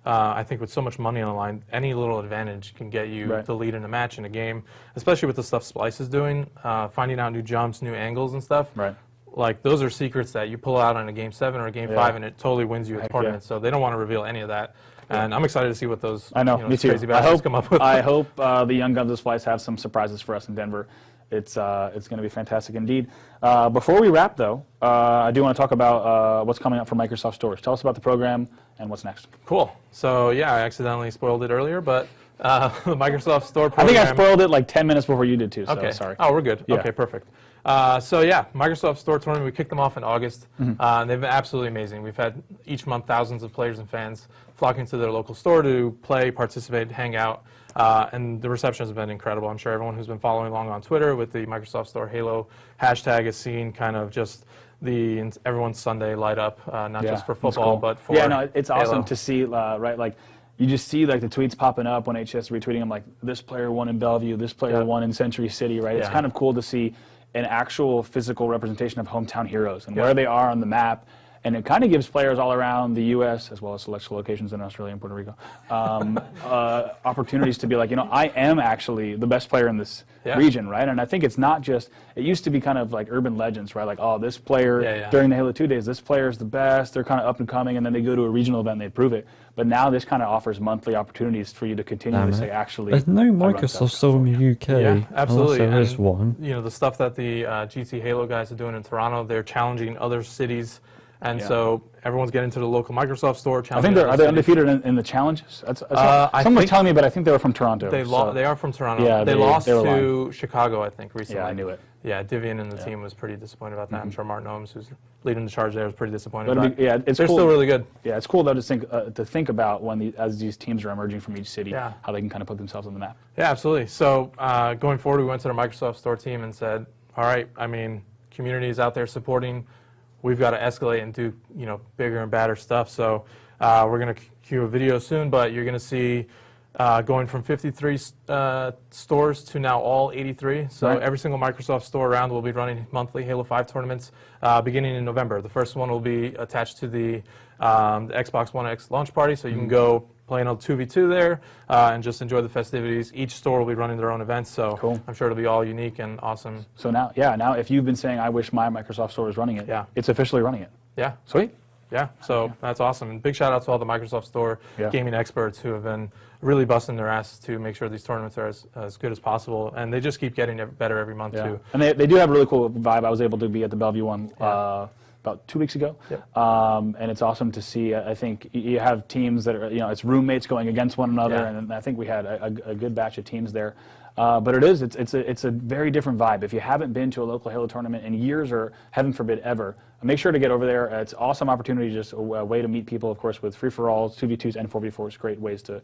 I think with so much money on the line, any little advantage can get you the lead in a match, in a game, especially with the stuff Splice is doing, finding out new jumps, new angles and stuff.
Right.
Like, those are secrets that you pull out on a Game 7 or a Game 5, and it totally wins you a tournament. So they don't want to reveal any of that. And I'm excited to see what those
me too.
crazy bastards come up with.
I hope the young guns of Splice have some surprises for us in Denver. It's going to be fantastic indeed. Before we wrap, though, I do want to talk about what's coming up for Microsoft Stores. Tell us about the program and what's next.
Cool. So, yeah, I accidentally spoiled it earlier, but the Microsoft Store program...
I think I spoiled it like 10 minutes before you did, too, so
okay.
sorry.
Oh, we're good.
Yeah.
Okay, perfect. So, yeah, Microsoft Store tournament, we kicked them off in August. And they've been absolutely amazing. We've had each month thousands of players and fans flocking to their local store to play, participate, hang out. And the reception has been incredible. I'm sure everyone who's been following along on Twitter with the Microsoft Store Halo hashtag has seen kind of just everyone's Sunday light up, not just for football, but for
it's
Halo.
awesome to see, right? Like, you just see like the tweets popping up when HS retweeting them, like this player won in Bellevue, this player won in Century City, right? It's kind of cool to see an actual physical representation of hometown heroes and where they are on the map. And it kind of gives players all around the U.S., as well as select locations in Australia and Puerto Rico, opportunities to be like, I am actually the best player in this region, right? And I think it's not just, it used to be kind of like urban legends, right? Like, oh, this player, during the Halo 2 days, this player is the best, they're kind of up and coming, and then they go to a regional event and they prove it. But now this kind of offers monthly opportunities for you to continue to say, actually...
There's no Microsoft Store in the UK.
Yeah, absolutely.
There is one.
The stuff that the GT Halo guys are doing in Toronto, they're challenging other cities. And so everyone's getting to the local Microsoft Store.
I think are they undefeated in the challenges? Someone was telling me, but I think they were from Toronto.
They are from Toronto.
Yeah,
they lost to Chicago, I think, recently.
Yeah, I knew it.
Yeah, Divian and the team was pretty disappointed about that. I'm sure Martin Ohms, who's leading the charge there, was pretty disappointed about it. They're still really good.
Yeah, it's cool, though, to think about as these teams are emerging from each city, how they can kind of put themselves on the map.
Yeah, absolutely. So going forward, we went to the Microsoft Store team and said, all right, community is out there supporting. We've got to escalate and do bigger and badder stuff. So we're going to cue a video soon, but you're going to see going from 53 stores to now all 83. So every single Microsoft Store round will be running monthly Halo 5 tournaments beginning in November. The first one will be attached to the Xbox One X launch party, so you can go play in a 2v2 there and just enjoy the festivities. Each store will be running their own events, so I'm sure it'll be all unique and awesome.
So now if you've been saying, I wish my Microsoft Store was running it, it's officially running it.
Yeah.
Sweet.
Yeah, so that's awesome. And big shout out to all the Microsoft Store gaming experts who have been really busting their ass to make sure these tournaments are as good as possible. And they just keep getting better every month, too.
And they do have a really cool vibe. I was able to be at the Bellevue one about 2 weeks ago. And it's awesome to see. I think you have teams that are, it's roommates going against one another. And I think we had a good batch of teams there. But it's a very different vibe. If you haven't been to a local Halo tournament in years, or heaven forbid ever, make sure to get over there. It's an awesome opportunity, just a way to meet people, of course, with free-for-alls, 2v2s, and 4v4s. Great ways to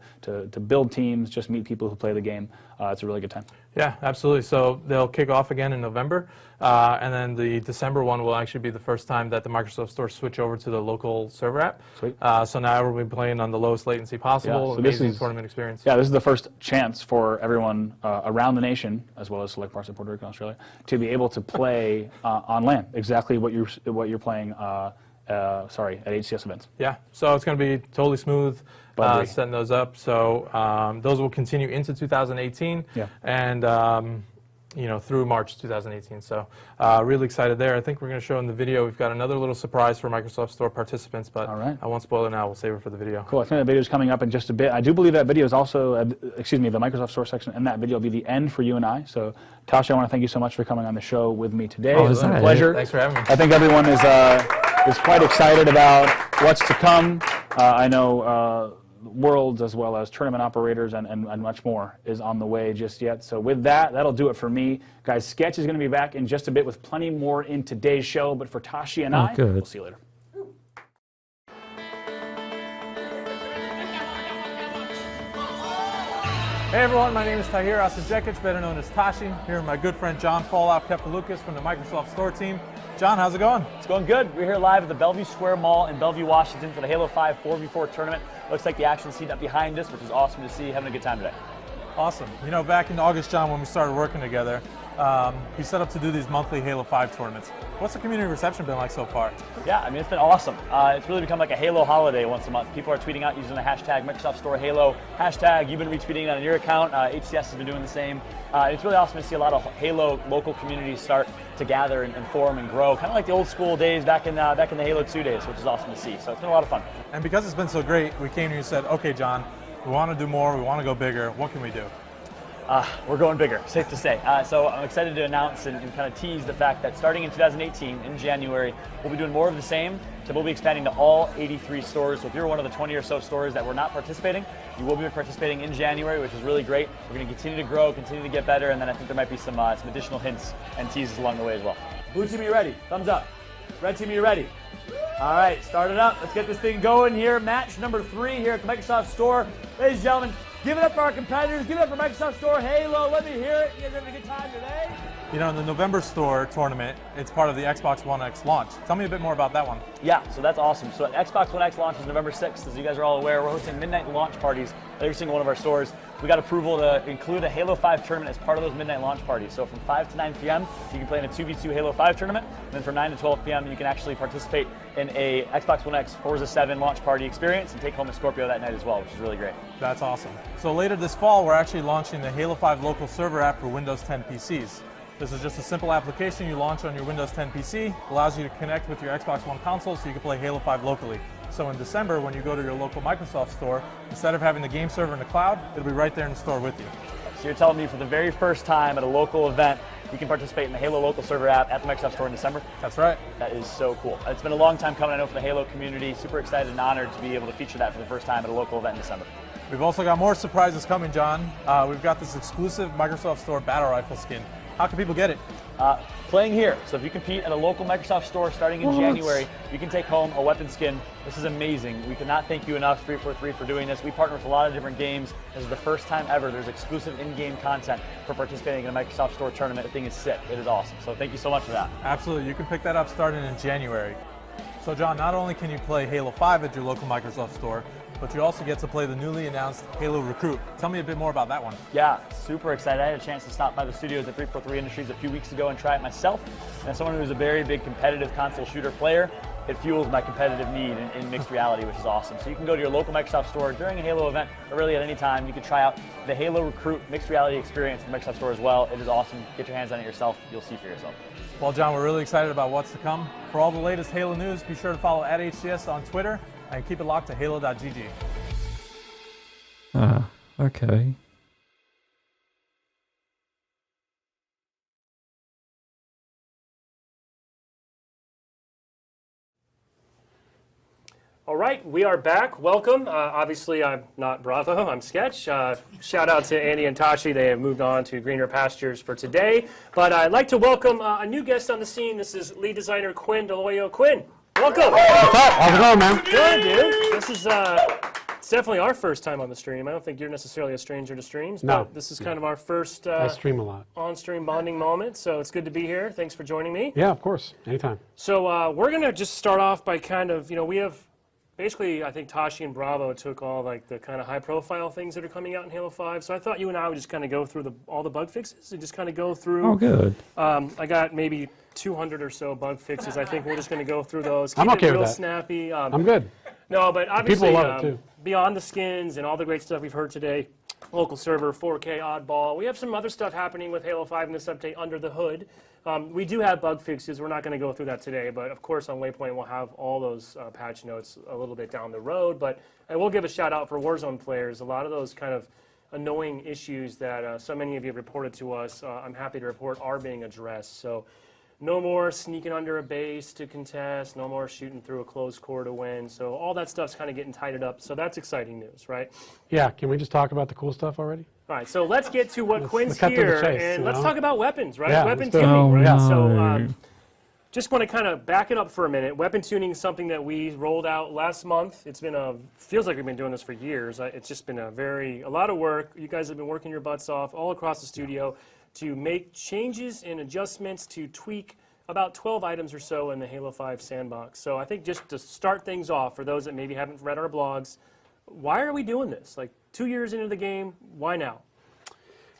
build teams, just meet people who play the game. It's a really good time.
Yeah, absolutely. So they'll kick off again in November, and then the December one will actually be the first time that the Microsoft Store switch over to the local server app.
Sweet.
So now we'll be playing on the lowest latency possible.
So
amazing tournament experience.
Yeah, this is the first chance for everyone around the nation, as well as select parts of Puerto Rico and Australia, to be able to play on LAN, exactly what you're playing. At HCS events.
Yeah, so it's going to be totally smooth setting those up. So those will continue into 2018 and through March 2018. So really excited there. I think we're going to show in the video. We've got another little surprise for Microsoft Store participants, but I won't spoil it now. We'll save it for the video.
Cool. I think the video is coming up in just a bit. I do believe that video is also, the Microsoft Store section, and that video will be the end for you and I. So, Tasha, I want to thank you so much for coming on the show with me today. It was a pleasure.
Thanks for having me.
I think everyone is quite excited about what's to come. I know Worlds, as well as tournament operators and much more, is on the way just yet. So with that, that'll do it for me. Guys, Sketch is going to be back in just a bit with plenty more in today's show. But for Tashi and I, we'll see you later.
Hey everyone, my name is Tahir Asajekic, better known as Tashi. Here with my good friend John Fallout Kefalukas from the Microsoft Store team.
John, how's it going?
It's going good. We're here live at the Bellevue Square Mall in Bellevue, Washington for the Halo 5 4v4 tournament. Looks like the action's heating up behind us, which is awesome to see. Having a good time today.
Awesome. You know, back in August, John, when we started working together, we set up to do these monthly Halo 5 tournaments. What's the community reception been like so far?
Yeah, I mean, it's been awesome. It's really become like a Halo holiday once a month. People are tweeting out using the hashtag Microsoft Store Halo. Hashtag, you've been retweeting that on your account. HCS has been doing the same. It's really awesome to see a lot of Halo local communities start to gather and form and grow, kind of like the old school days back in the Halo 2 days, which is awesome to see. So it's been a lot of fun.
And because it's been so great, we came to you and said, okay, John, we want to do more, we want to go bigger. What can we do?
We're going bigger, safe to say. So I'm excited to announce and kind of tease the fact that starting in 2018, in January, we'll be doing more of the same. So we'll be expanding to all 83 stores. So if you're one of the 20 or so stores that were not participating, you will be participating in January, which is really great. We're going to continue to grow, continue to get better, and then I think there might be some additional hints and teases along the way as well. Blue team, are you ready? Thumbs up. Red team, are you ready? All right, start it up. Let's get this thing going here. Match number 3 here at the Microsoft Store. Ladies and gentlemen, give it up for our competitors. Give it up for Microsoft Store Halo. Let me hear it. You guys having a good time today?
You know, in the November Store tournament, it's part of the Xbox One X launch. Tell me a bit more about that one.
Yeah, so that's awesome. So Xbox One X launches November 6th. As you guys are all aware, we're hosting midnight launch parties at every single one of our stores. We got approval to include a Halo 5 tournament as part of those midnight launch parties. So from 5 to 9 p.m., you can play in a 2v2 Halo 5 tournament. And then from 9 to 12 p.m., you can actually participate in a Xbox One X Forza 7 launch party experience and take home a Scorpio that night as well, which is really great.
That's awesome. So later this fall, we're actually launching the Halo 5 local server app for Windows 10 PCs. This is just a simple application you launch on your Windows 10 PC, allows you to connect with your Xbox One console so you can play Halo 5 locally. So in December, when you go to your local Microsoft store, instead of having the game server in the cloud, it'll be right there in the store with you.
So you're telling me for the very first time at a local event, you can participate in the Halo local server app at the Microsoft Store in December?
That's right.
That is so cool. It's been a long time coming, I know, for the Halo community. Super excited and honored to be able to feature that for the first time at a local event in December.
We've also got more surprises coming, John. We've got this exclusive Microsoft Store battle rifle skin. How can people get it?
Playing here. So if you compete at a local Microsoft Store starting in January, you can take home a weapon skin. This is amazing. We cannot thank you enough, 343, for doing this. We partner with a lot of different games. This is the first time ever there's exclusive in-game content for participating in a Microsoft Store tournament. The thing is sick. It is awesome. So thank you so much for that.
Absolutely. You can pick that up starting in January. So John, not only can you play Halo 5 at your local Microsoft Store, but you also get to play the newly announced Halo Recruit. Tell me a bit more about that one.
Yeah, super excited. I had a chance to stop by the studios at 343 Industries a few weeks ago and try it myself. And as someone who's a very big competitive console shooter player, it fuels my competitive need in mixed reality, which is awesome. So you can go to your local Microsoft Store during a Halo event, or really at any time. You can try out the Halo Recruit mixed reality experience in the Microsoft Store as well. It is awesome. Get your hands on it yourself. You'll see for yourself.
Well, John, we're really excited about what's to come. For all the latest Halo news, be sure to follow @HCS on Twitter and keep it locked to halo.gg.
Okay.
All right, we are back. Welcome. Obviously, I'm not Bravo. I'm Sketch. Shout out to Andy and Tashi. They have moved on to greener pastures for today. But I'd like to welcome a new guest on the scene. This is lead designer Quinn Deloyo. Quinn, welcome.
What's up? How's it going, man?
Good, dude. This is it's definitely our first time on the stream. I don't think you're necessarily a stranger to streams, but this is kind of our first
I stream a lot.
On-stream bonding moment, so it's good to be here. Thanks for joining me.
Yeah, of course. Anytime.
So we're going to just start off by kind of, we have basically, I think Tashi and Bravo took all like the kind of high-profile things that are coming out in Halo 5. So I thought you and I would just kind of go through all the bug fixes and just kind of go through.
Oh, good.
I got maybe 200 or so bug fixes. I think we're just going to go through those. Keep
I'm okay
it real
with that.
Snappy.
I'm good.
No, but obviously,
people love it too.
Beyond the skins and all the great stuff we've heard today, local server, 4K, Oddball, we have some other stuff happening with Halo 5 in this update under the hood. We do have bug fixes. We're not going to go through that today, but of course on Waypoint we'll have all those patch notes a little bit down the road. But I will give a shout out for Warzone players. A lot of those kind of annoying issues that so many of you have reported to us, I'm happy to report are being addressed. So no more sneaking under a base to contest, no more shooting through a closed core to win. So all that stuff's kind of getting tightened up. So that's exciting news, right?
Yeah, can we just talk about the cool stuff already?
All right, so let's get to what Quinn's
cut to the
here,
chase,
and let's talk about weapons, right?
Yeah,
weapon
let's do it.
tuning, right?
Oh,
So
no.
just want to kind of back it up for a minute. Weapon tuning is something that we rolled out last month. It's been feels like we've been doing this for years. It's just been a lot of work. You guys have been working your butts off all across the studio to make changes and adjustments to tweak about 12 items or so in the Halo 5 sandbox. So I think just to start things off, for those that maybe haven't read our blogs, why are we doing this? Like 2 years into the game, why now?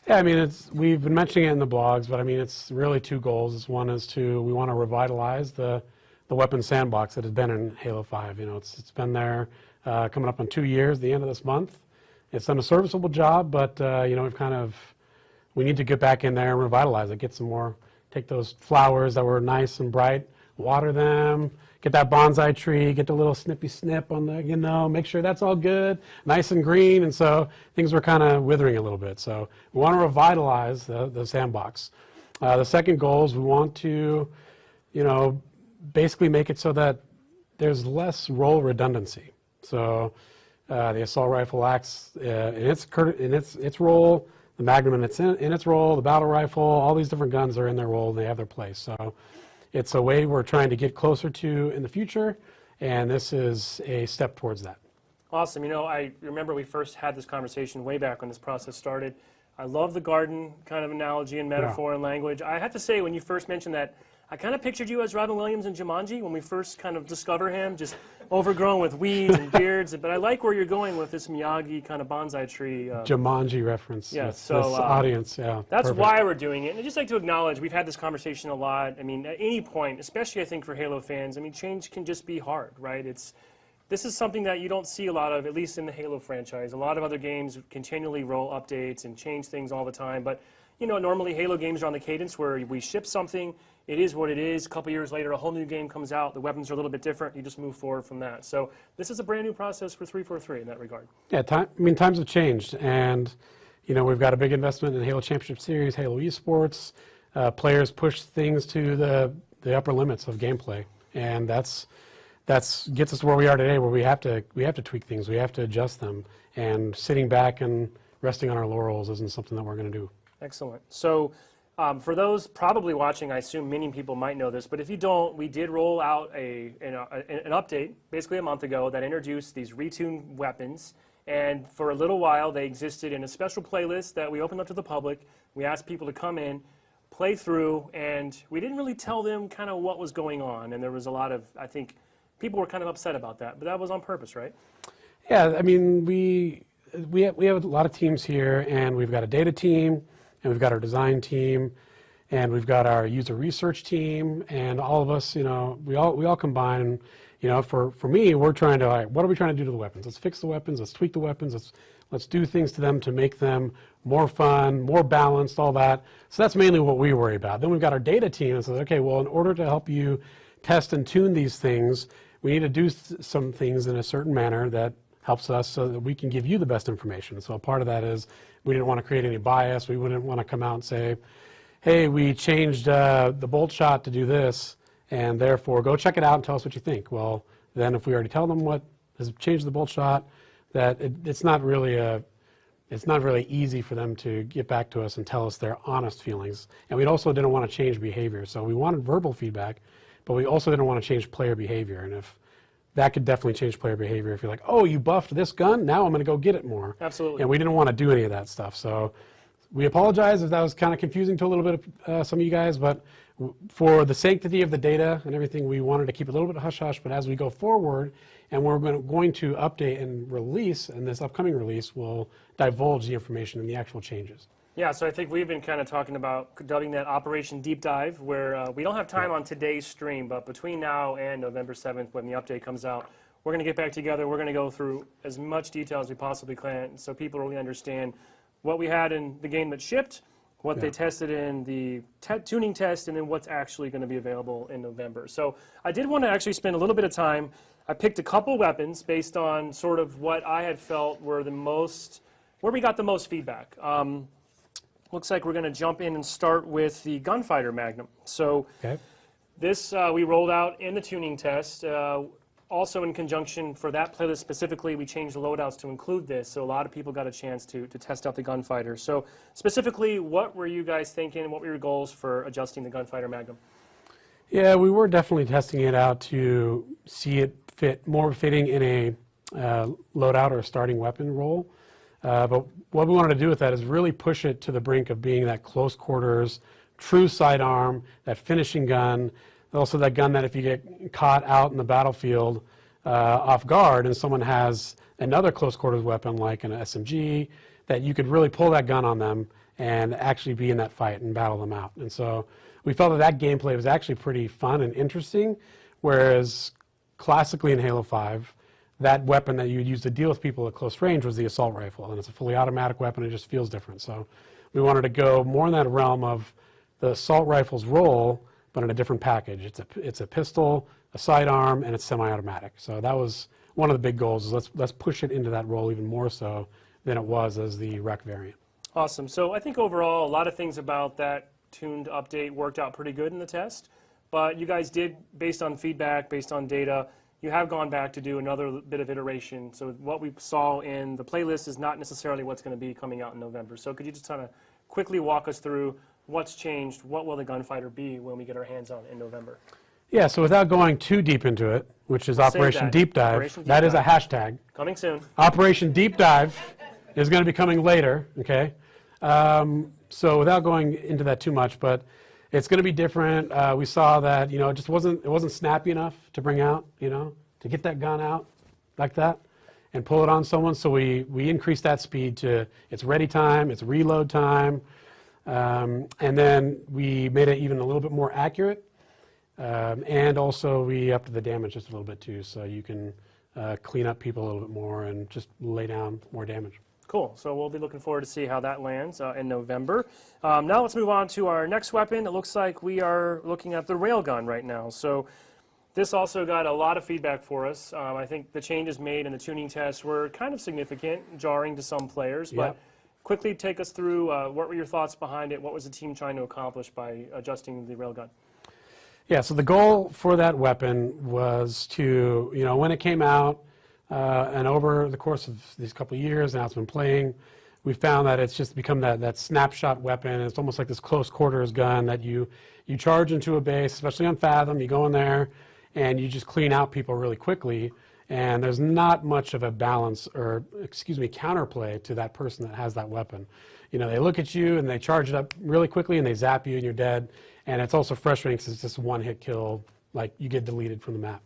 Yeah, I mean, we've been mentioning it in the blogs, but I mean, it's really two goals. One is we want to revitalize the weapon sandbox that has been in Halo 5. You know, it's been there coming up on 2 years, the end of this month. It's done a serviceable job, but you know, we need to get back in there and revitalize it, get some more. Take those flowers that were nice and bright, water them, get that bonsai tree, get the little snippy snip on the, you know, make sure that's all good, nice and green. And so things were kind of withering a little bit. So we want to revitalize the sandbox. The second goal is we want to, you know, basically make it so that there's less role redundancy. So the assault rifle acts in its role. The Magnum in its role, the battle rifle, all these different guns are in their role and they have their place. So it's a way we're trying to get closer to in the future, and this is a step towards that.
Awesome. You know, I remember we first had this conversation way back when this process started. I love the garden kind of analogy and metaphor and language. I have to say, when you first mentioned that, I kind of pictured you as Robin Williams in Jumanji when we first kind of discover him, just overgrown with weeds and beards. But I like where you're going with this Miyagi kind of bonsai tree.
Jumanji reference.
Yeah,
this
so
audience, yeah.
That's
perfect.
why we're doing it. And I'd just like to acknowledge we've had this conversation a lot. I mean, at any point, especially I think for Halo fans, I mean, change can just be hard, right? This is something that you don't see a lot of, at least in the Halo franchise. A lot of other games continually roll updates and change things all the time. But, you know, normally Halo games are on the cadence where we ship something, it is what it is. A couple years later, a whole new game comes out. The weapons are a little bit different. You just move forward from that. So this is a brand new process for 343 in that regard. Yeah,
I mean, times have changed. And, you know, we've got a big investment in the Halo Championship Series, Halo eSports. Players push things to the upper limits of gameplay. And that's gets us to where we are today, where we have to tweak things. We have to adjust them. And sitting back and resting on our laurels isn't something that we're going to do.
Excellent. So for those probably watching, I assume many people might know this, but if you don't, we did roll out an update basically a month ago that introduced these retuned weapons. And for a little while, they existed in a special playlist that we opened up to the public. We asked people to come in, play through, and we didn't really tell them kind of what was going on. And there was a lot of, I think, people were kind of upset about that, but that was on purpose, right?
Yeah, I mean, we have a lot of teams here, and we've got a data team, and we've got our design team, and we've got our user research team, and all of us, you know, we all combine. You know, for me, we're trying to, what are we trying to do to the weapons? Let's fix the weapons. Let's tweak the weapons. Let's do things to them to make them more fun, more balanced, all that. So that's mainly what we worry about. Then we've got our data team that says, okay, well, in order to help you test and tune these things, we need to do some things in a certain manner that helps us so that we can give you the best information. So part of that is we didn't want to create any bias. We wouldn't want to come out and say, hey, we changed the bolt shot to do this, and therefore go check it out and tell us what you think. Well, then if we already tell them what has changed the bolt shot, that it's not really easy for them to get back to us and tell us their honest feelings. And we also didn't want to change behavior. So we wanted verbal feedback, but we also didn't want to change player behavior. And if that could definitely change player behavior if you're like, oh, you buffed this gun, now I'm going to go get it more.
Absolutely.
And we didn't want to do any of that stuff. So we apologize if that was kind of confusing to a little bit of some of you guys, but for the sanctity of the data and everything, we wanted to keep it a little bit hush-hush, but as we go forward, and we're going to update and release, and this upcoming release will divulge the information and the actual changes.
Yeah, so I think we've been kind of talking about dubbing that Operation Deep Dive, where we don't have time on today's stream, but between now and November 7th, when the update comes out, we're going to get back together. We're going to go through as much detail as we possibly can so people really understand what we had in the game that shipped, what they tested in the tuning test, and then what's actually going to be available in November. So I did want to actually spend a little bit of time. I picked a couple weapons based on sort of what I had felt were the most, where we got the most feedback. Looks like we're going to jump in and start with the Gunfighter Magnum. So this we rolled out in the tuning test. Also in conjunction for that playlist specifically, we changed the loadouts to include this, so a lot of people got a chance to test out the Gunfighter. So specifically, what were you guys thinking? What were your goals for adjusting the Gunfighter Magnum?
Yeah, we were definitely testing it out to see it more fitting in a loadout or a starting weapon role. But what we wanted to do with that is really push it to the brink of being that close quarters, true sidearm, that finishing gun, also that gun that if you get caught out in the battlefield off guard and someone has another close quarters weapon like an SMG, that you could really pull that gun on them and actually be in that fight and battle them out. And so we felt that gameplay was actually pretty fun and interesting, whereas classically in Halo 5, that weapon that you would use to deal with people at close range was the assault rifle, and it's a fully automatic weapon. It just feels different. So we wanted to go more in that realm of the assault rifle's role, but in a different package. It's a pistol, a sidearm, and it's semi-automatic. So that was one of the big goals, is let's push it into that role even more so than it was as the rec variant.
Awesome. So I think overall a lot of things about that tuned update worked out pretty good in the test, but you guys did, based on feedback, based on data, you have gone back to do another bit of iteration. So what we saw in the playlist is not necessarily what's going to be coming out in November. So could you just kind of quickly walk us through what's changed, what will the Gunfighter be when we get our hands on it in November?
Yeah, so without going too deep into it, which is Operation Deep Dive, that is a hashtag.
Coming soon.
Operation Deep Dive is going to be coming later, okay? So without going into that too much, but it's going to be different. We saw that, it just wasn't snappy enough to bring out, to get that gun out like that and pull it on someone. So we increased that speed to its ready time, its reload time, and then we made it even a little bit more accurate. And also we upped the damage just a little bit too, so you can clean up people a little bit more and just lay down more damage.
Cool. So we'll be looking forward to see how that lands in November. Now let's move on to our next weapon. It looks like we are looking at the railgun right now. So this also got a lot of feedback for us. I think the changes made in the tuning tests were kind of significant, jarring to some players. But
Yep.
quickly take us through what were your thoughts behind it? What was the team trying to accomplish by adjusting the railgun?
Yeah, so the goal for that weapon was to, when it came out, and over the course of these couple of years, now it's been playing, we found that it's just become that snapshot weapon. It's almost like this close quarters gun that you charge into a base, especially on Fathom. You go in there and you just clean out people really quickly, and there's not much of a balance or, counterplay to that person that has that weapon. They look at you and they charge it up really quickly and they zap you and you're dead. And it's also frustrating because it's just one-hit kill, like you get deleted from the map.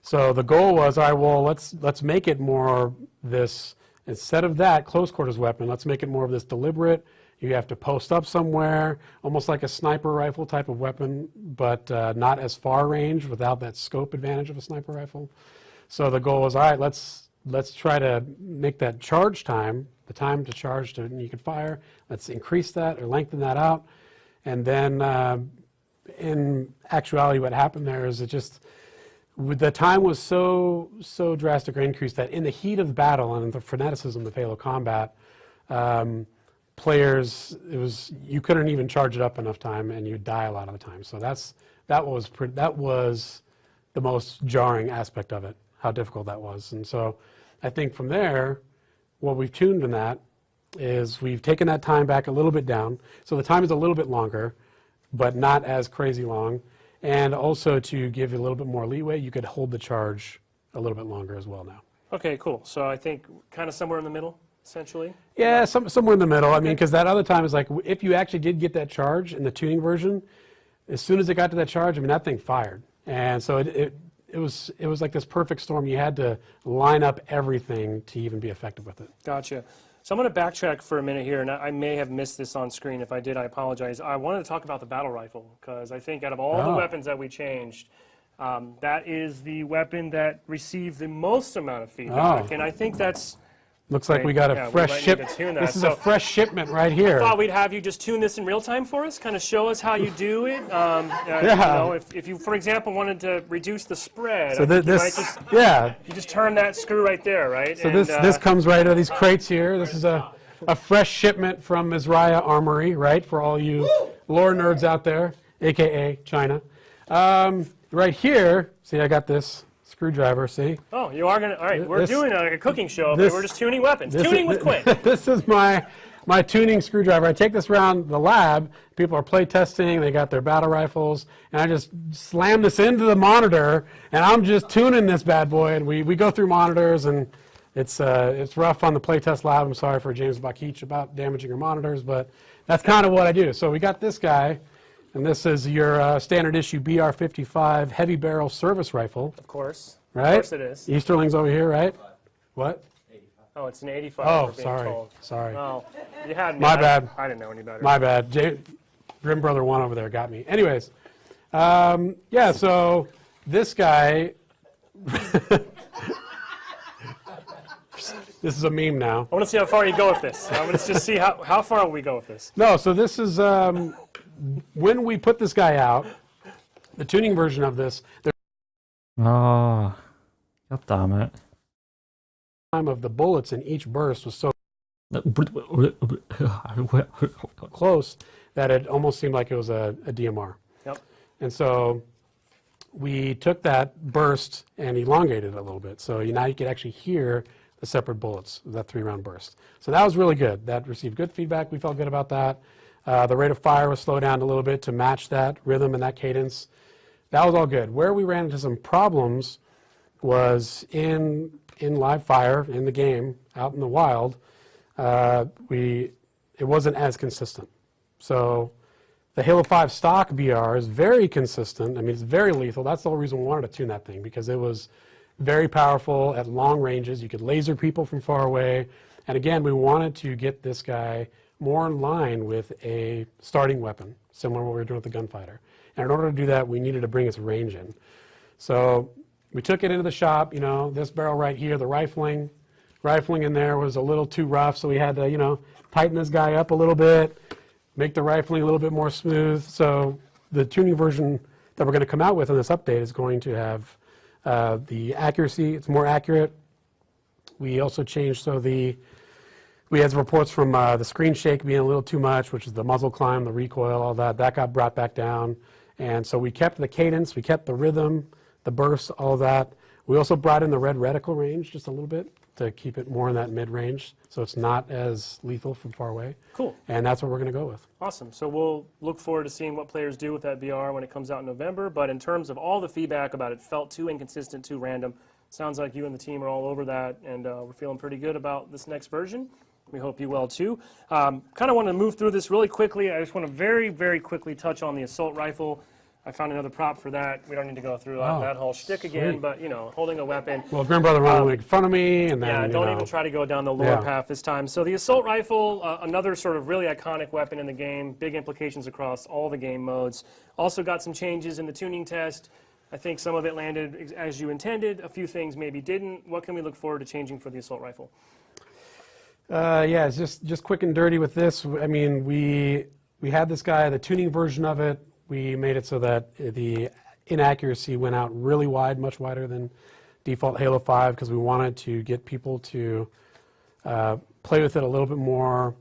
So the goal was, all right, well, let's make it more this, instead of that close quarters weapon, let's make it more of this deliberate. You have to post up somewhere, almost like a sniper rifle type of weapon, but not as far range without that scope advantage of a sniper rifle. So the goal was, all right, let's try to make that charge time, the time to charge to you can fire, let's increase that or lengthen that out. And then in actuality, what happened there is the time was so drastically increased that in the heat of battle and the freneticism of Halo combat, players, you couldn't even charge it up enough time and you'd die a lot of the time. So that was the most jarring aspect of it, how difficult that was. And so I think from there, what we've tuned in that is we've taken that time back a little bit down. So the time is a little bit longer, but not as crazy long. And also to give you a little bit more leeway, you could hold the charge a little bit longer as well now.
Okay, cool. So I think kind of somewhere in the middle, essentially?
Yeah, somewhere in the middle. Okay. I mean, because that other time is like, if you actually did get that charge in the tuning version, as soon as it got to that charge, that thing fired. And so it was like this perfect storm. You had to line up everything to even be effective with it.
Gotcha. So I'm going to backtrack for a minute here, and I may have missed this on screen. If I did, I apologize. I wanted to talk about the battle rifle, because I think out of all the weapons that we changed, that is the weapon that received the most amount of feedback. And I think that's...
Looks like we got a fresh shipment. This is a fresh shipment right here.
I thought we'd have you just tune this in real time for us, kind of show us how you do it. If you, for example, wanted to reduce the spread,
so
you just turn that screw right there, right?
So this comes right out of these crates here. This is a fresh shipment from Mizraya Armory, right, for all you lore nerds out there, a.k.a. China. Right here, see, I got this screwdriver, see?
Oh, you are going to, all right, we're doing a cooking show, but we're just tuning weapons. Tuning with Quinn.
This is my tuning screwdriver. I take this around the lab. People are play testing. They got their battle rifles. And I just slam this into the monitor, and I'm just tuning this bad boy. And we go through monitors, and it's rough on the play test lab. I'm sorry for James Bakich about damaging your monitors, but that's kind of what I do. So we got this guy. And this is your standard issue BR-55 heavy barrel service rifle.
Of course.
Right?
Of course it is.
Easterling's over here, right? What?
Oh, it's an 85.
Oh,
we're being
sorry.
told.
Sorry.
Oh, you had me.
My bad.
I didn't know any better.
My bad. Grim Brother 1 over there got me. Anyways, yeah, so this guy, this is a meme now.
I want to see how far you go with this. I want to just see how far we go with this.
No, so this is, when we put this guy out, the tuning version of this, the
Oh, god damn it.
time of the bullets in each burst was so close that it almost seemed like it was a DMR.
Yep.
And so we took that burst and elongated it a little bit. So now you could actually hear the separate bullets, that 3-round burst. So that was really good. That received good feedback. We felt good about that. The rate of fire was slowed down a little bit to match that rhythm and that cadence. That was all good. Where we ran into some problems was in live fire, in the game, out in the wild, it wasn't as consistent. So the Halo 5 stock BR is very consistent. I mean, it's very lethal. That's the whole reason we wanted to tune that thing, because it was very powerful at long ranges. You could laser people from far away. And again, we wanted to get this guy more in line with a starting weapon, similar to what we were doing with the gunfighter. And in order to do that, we needed to bring its range in. So we took it into the shop, you know, this barrel right here, the rifling in there was a little too rough, so we had to, you know, tighten this guy up a little bit, make the rifling a little bit more smooth. So the tuning version that we're going to come out with in this update is going to have the accuracy, it's more accurate. We also changed so we had some reports from the screen shake being a little too much, which is the muzzle climb, the recoil, all that. That got brought back down. And so we kept the cadence, we kept the rhythm, the burst, all that. We also brought in the red reticle range just a little bit to keep it more in that mid-range, so it's not as lethal from far away.
Cool.
And that's what we're going to go with.
Awesome. So we'll look forward to seeing what players do with that BR when it comes out in November. But in terms of all the feedback about it felt too inconsistent, too random, sounds like you and the team are all over that, and we're feeling pretty good about this next version. We hope you will too. Kind of want to move through this really quickly. I just want to very, very quickly touch on the assault rifle. I found another prop for that. We don't need to go through that whole shtick again, but, you know, holding a weapon.
Well, Grim Brother wanted to make fun of me, and then,
yeah, don't even try to go down the lore path this time. So the assault rifle, another sort of really iconic weapon in the game, big implications across all the game modes. Also got some changes in the tuning test. I think some of it landed as you intended. A few things maybe didn't. What can we look forward to changing for the assault rifle?
Yeah, it's just quick and dirty with this. I mean, we had this guy, the tuning version of it. We made it so that the inaccuracy went out really wide, much wider than default Halo 5, because we wanted to get people to play with it a little bit more,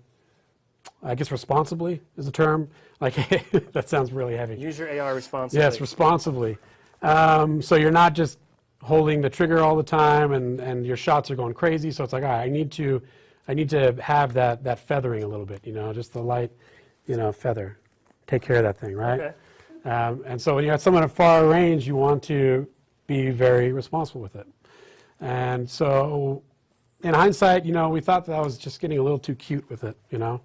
I guess responsibly is the term. Like, that sounds really heavy.
Use your AR responsibly.
Yes, responsibly. So you're not just holding the trigger all the time and your shots are going crazy. So it's like, all right, I need to have that feathering a little bit, you know, just the light, you know, feather. Take care of that thing, right?
Okay.
And so when you have someone at far range, you want to be very responsible with it. And so in hindsight, you know, we thought that I was just getting a little too cute with it, you know.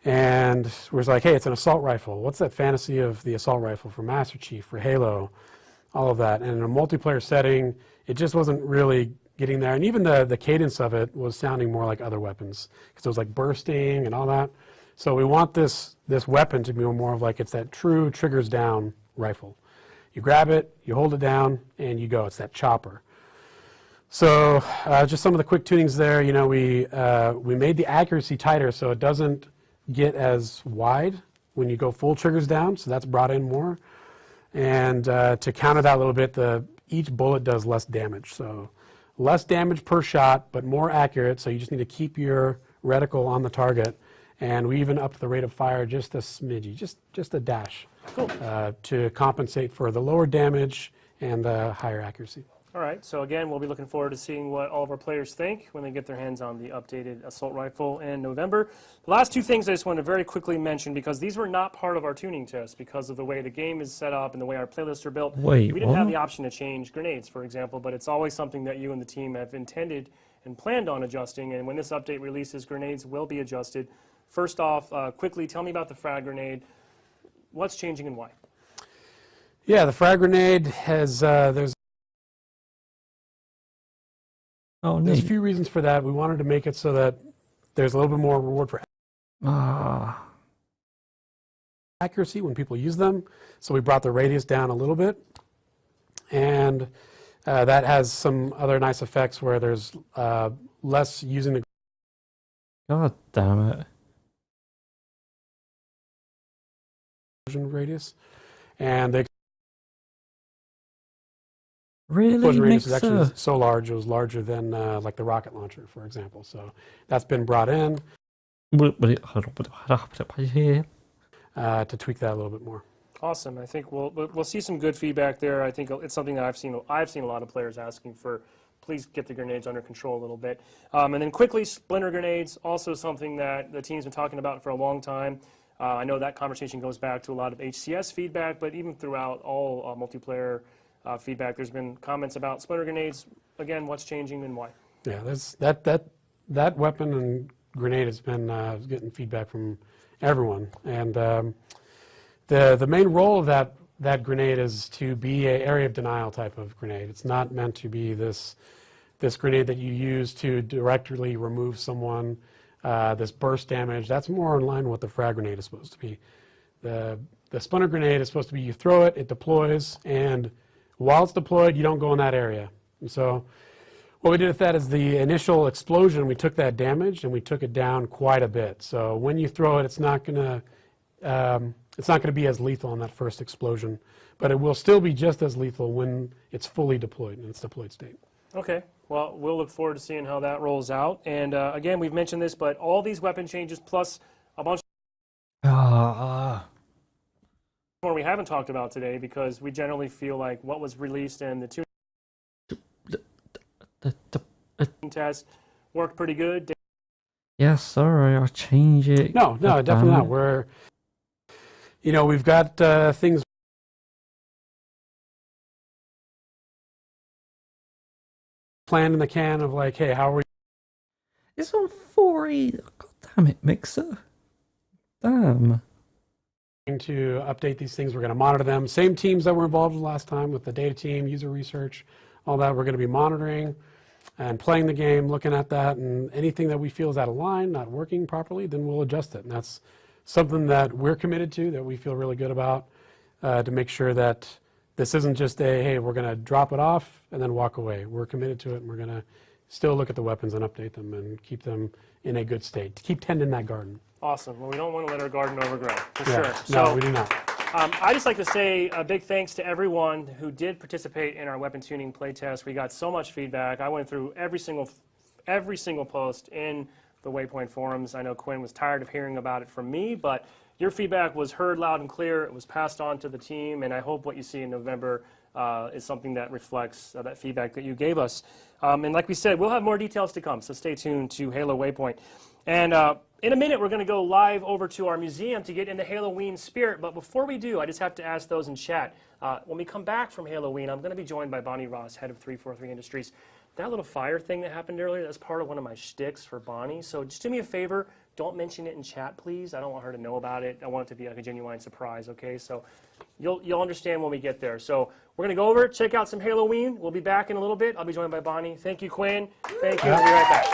And we was like, hey, it's an assault rifle. What's that fantasy of the assault rifle for Master Chief, for Halo, all of that. And in a multiplayer setting, it just wasn't really getting there. And even the cadence of it was sounding more like other weapons, because it was like bursting and all that. So we want this weapon to be more of like, it's that true triggers down rifle. You grab it, you hold it down, and you go. It's that chopper. So just some of the quick tunings there. You know, we made the accuracy tighter so it doesn't get as wide when you go full triggers down. So that's brought in more. And to counter that a little bit, each bullet does less damage. So less damage per shot, but more accurate. So you just need to keep your reticle on the target. And we even upped the rate of fire just a smidgy, just a dash,
cool.
To compensate for the lower damage and the higher accuracy.
All right, so again, we'll be looking forward to seeing what all of our players think when they get their hands on the updated assault rifle in November. The last two things I just want to very quickly mention, because these were not part of our tuning test because of the way the game is set up and the way our playlists are built.
Wait,
we didn't have the option to change grenades, for example, but it's always something that you and the team have intended and planned on adjusting, and when this update releases, grenades will be adjusted. First off, quickly, tell me about the frag grenade. what's changing and why?
Yeah, the frag grenade has there's a few reasons for that. We wanted to make it so that there's a little bit more reward for accuracy when people use them. So we brought the radius down a little bit, and that has some other nice effects where there's less using the.
God damn it!
Radius, and the
really
radius is actually so large. It was larger than like the rocket launcher, for example. So that's been brought in to tweak that a little bit more.
Awesome. I think we'll see some good feedback there. I think it's something that I've seen a lot of players asking for. Please get the grenades under control a little bit. And then quickly, splinter grenades, also something that the team's been talking about for a long time. I know that conversation goes back to a lot of HCS feedback, but even throughout all multiplayer feedback, there's been comments about splinter grenades. Again, what's changing and why?
Yeah, that weapon and grenade has been getting feedback from everyone, and the main role of that grenade is to be an area of denial type of grenade. It's not meant to be this grenade that you use to directly remove someone. This burst damage, that's more in line with what the frag grenade is supposed to be. The splinter grenade is supposed to be you throw it, it deploys, and while it's deployed, you don't go in that area. And so what we did with that is the initial explosion, we took that damage and we took it down quite a bit. So when you throw it, it's not going to be as lethal on that first explosion, but it will still be just as lethal when it's fully deployed in its deployed state.
Okay. Well, we'll look forward to seeing how that rolls out. And again, we've mentioned this, but all these weapon changes plus a bunch more we haven't talked about today because we generally feel like what was released in the test worked pretty good.
Yeah, sorry, I'll change it.
No, definitely not. We've got things planned in the can of like, hey, how are we?
It's on 4E. God damn it, Mixer. Damn.
To update these things, we're going to monitor them. Same teams that were involved last time with the data team, user research, all that. We're going to be monitoring and playing the game, looking at that, and anything that we feel is out of line, not working properly, then we'll adjust it. And that's something that we're committed to, that we feel really good about, to make sure that this isn't just hey, we're going to drop it off and then walk away. We're committed to it, and we're going to still look at the weapons and update them and keep them in a good state. To keep tending that garden.
Awesome. Well, we don't want to let our garden overgrow, for
sure.
So,
no, we do not.
I'd just like to say a big thanks to everyone who did participate in our weapon tuning playtest. We got so much feedback. I went through every single post in the Waypoint forums. I know Quinn was tired of hearing about it from me, but your feedback was heard loud and clear. It was passed on to the team, and I hope what you see in November is something that reflects that feedback that you gave us. And like we said, we'll have more details to come, so stay tuned to Halo Waypoint. And in a minute, we're going to go live over to our museum to get in the Halloween spirit. But before we do, I just have to ask those in chat. When we come back from Halloween, I'm going to be joined by Bonnie Ross, head of 343 Industries. That little fire thing that happened earlier, that's part of one of my shticks for Bonnie. So just do me a favor, don't mention it in chat, please. I don't want her to know about it. I want it to be like a genuine surprise, okay? So you'll understand when we get there. So we're going to go over, check out some Halloween. We'll be back in a little bit. I'll be joined by Bonnie. Thank you, Quinn. Thank you. I'll be right back.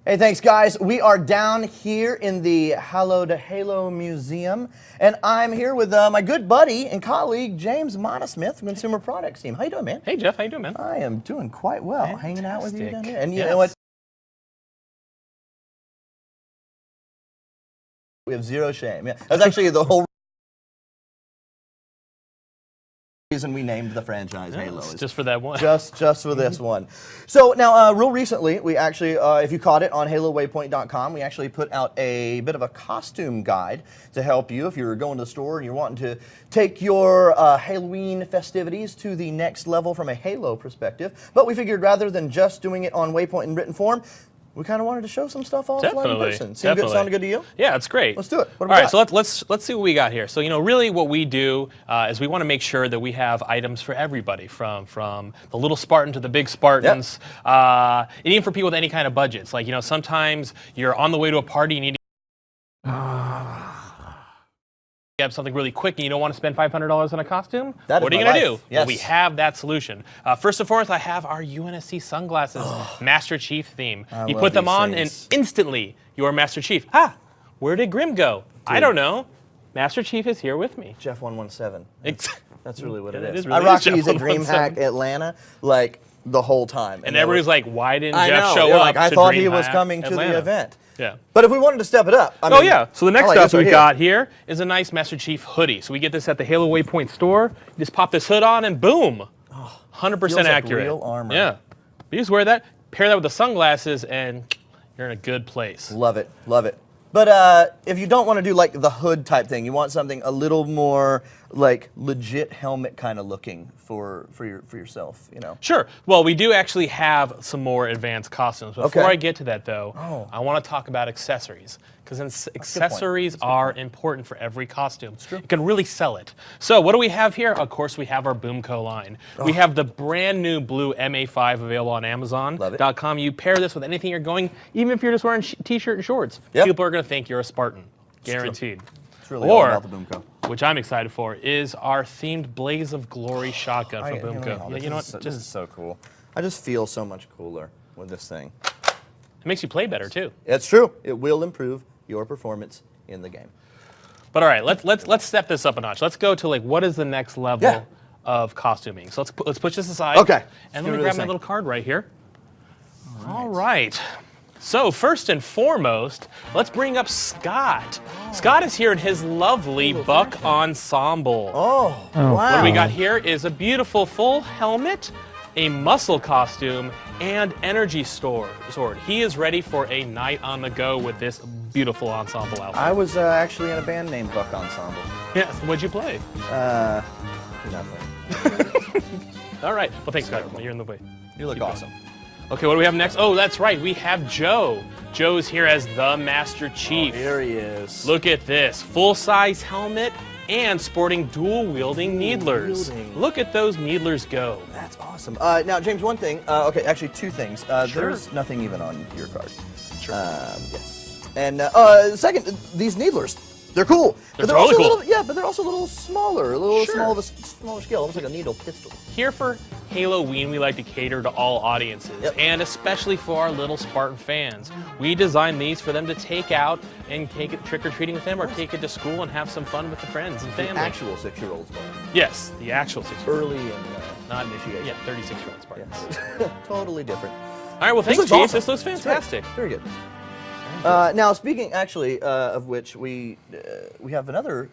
Hey, thanks, guys. We are down here in the Hallowed Halo Museum, and I'm here with my good buddy and colleague, James Modesmith from Consumer Products team. How you doing, man?
Hey, Jeff. How you doing, man?
I am doing quite well. Fantastic. Hanging out with you down here. And you
yes.
know what? We have zero shame. Yeah, that's actually the whole reason we named the franchise Halo.
Just for that one.
Just for this one. So now, real recently, we actually, if you caught it on HaloWaypoint.com, we actually put out a bit of a costume guide to help you if you're going to the store and you're wanting to take your Halloween festivities to the next level from a Halo perspective. But we figured rather than just doing it on Waypoint in written form, we kind of wanted to show some stuff offline in person. Sound good to you?
Yeah, it's great.
Let's do it.
All right, so let's see what we got here. So really what we do is we want to make sure that we have items for everybody, from the little Spartan to the big Spartans, and even for people with any kind of budgets. Like sometimes you're on the way to a party and you need. have something really quick and you don't want to spend $500 on a costume,
That
what
is
are you
my
going to
life.
do?
Yes.
Well, we have that solution. First and foremost, I have our UNSC sunglasses, Master Chief theme.
I
You
love
put them
these
on
things.
and instantly you are Master Chief. Ah, where did Grim go? I don't know. Master Chief is here with me.
Jeff 117. That's really what it
It
is.
is really
I rock
Jeff
these at
117.
DreamHack Atlanta like the whole time.
And
they
everybody's
were-
like, why didn't
I
Jeff
know,
show
they're
up?
like, I
to
thought he was
DreamHack
coming to
Atlanta?
the event.
Yeah.
But if we wanted to step it up, I mean,
Oh yeah. So the next
I like
stuff
this right
we
here.
got here is a nice Master Chief hoodie. So we get this at the Halo Waypoint store. You just pop this hood on and boom, 100%
feels like
accurate.
real armor.
Yeah. You just wear that, pair that with the sunglasses, and you're in a good place.
Love it, love it. But if you don't want to do like the hood type thing, you want something a little more like legit helmet kind of looking for yourself, you know.
Sure. Well, we do actually have some more advanced costumes. Before
Okay.
I get to that, though, I want to talk about accessories. Because accessories are important for every costume. You can really sell it. So what do we have here? Of course, we have our Boomco line. We have the brand new blue MA5 available on Amazon.com. You pair this with anything you're going, even if you're just wearing t-shirt and shorts.
Yep.
People are going to think you're a Spartan. Guaranteed.
It's really all about the Boomco.
Which I'm excited for, is our themed Blaze of Glory shotgun from Boomco.
This
You know what?
This is so cool. I just feel so much cooler with this thing.
It makes you play better, too.
It's true. It will improve your performance in the game.
But all right, let's step this up a notch. Let's go to like what is the next level of costuming. So let's push this aside.
Okay.
And let me grab my little card right here. All right. So first and foremost, let's bring up Scott. Scott is here in his lovely Buck ensemble.
Oh, wow.
What we got here is a beautiful full helmet, a muscle costume, and energy sword. He is ready for a night on the go with this beautiful ensemble outfit.
I was actually in a band named Buck Ensemble.
Yeah, what'd you play?
Nothing.
All right. Well, thanks, Scott. You're in the way.
You look awesome.
Okay, what do we have next? Oh, that's right. We have Joe. Joe's here as the Master Chief.
Oh, here he is.
Look at this. Full-size helmet and sporting dual-wielding needlers. Look at those needlers go.
That's awesome. Now, James, one thing. Okay, actually, two things.
Sure.
There's nothing even on your card. Sure. Yes. And second, these needlers. They're cool.
They're
but
totally
also
cool.
A little, yeah, but they're also a little smaller, a little smaller scale, almost like a needle pistol.
Here for Halloween, we like to cater to all audiences, and especially for our little Spartan fans. We designed these for them to take out and take it trick-or-treating with them, or take it to school and have some fun with the friends and family.
The actual 6-year-olds.
Yes, the actual 6-year-olds.
Early and
not
initiation.
Yeah, 36-year-old Spartans.
Yes. Totally different.
All right, well, thanks, Chief.
Awesome.
This looks fantastic.
Very good. Now, speaking actually of which, we have another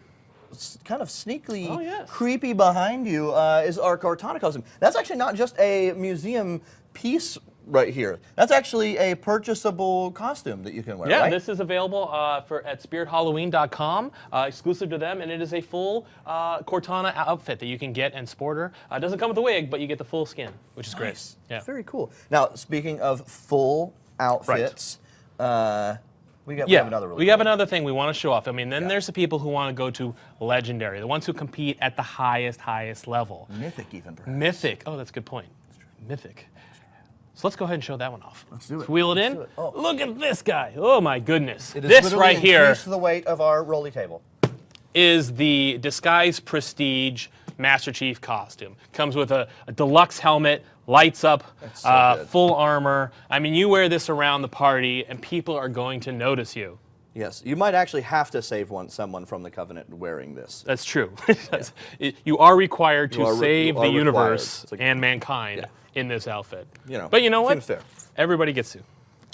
kind of sneakily creepy behind you is our Cortana costume. That's actually not just a museum piece right here. That's actually a purchasable costume that you can wear,
Yeah,
right?
this is available at spirithalloween.com, exclusive to them, and it is a full Cortana outfit that you can get and sporter. It doesn't come with a wig, but you get the full skin, which is great. Yeah.
Very cool. Now, speaking of full outfits, we have another really
we have another thing we want to show off. I mean, then there's the people who want to go to legendary, the ones who compete at the highest level.
Mythic even, perhaps.
Mythic. Oh, that's a good point. Mythic. So let's go ahead and show that one off.
Let's do it.
Let's wheel it in.
Oh.
Look at this guy. Oh my goodness.
It is
This
literally
right here
increased the weight of our rolly table.
is the Disguise Prestige Master Chief costume. Comes with a deluxe helmet, lights up, full armor. I mean, you wear this around the party and people are going to notice you.
Yes, you might actually have to save someone from the Covenant wearing this.
That's true. You are required to save the
required.
universe
It's like-
and mankind in this outfit.
You know,
but you know what?
seems fair.
Everybody gets to.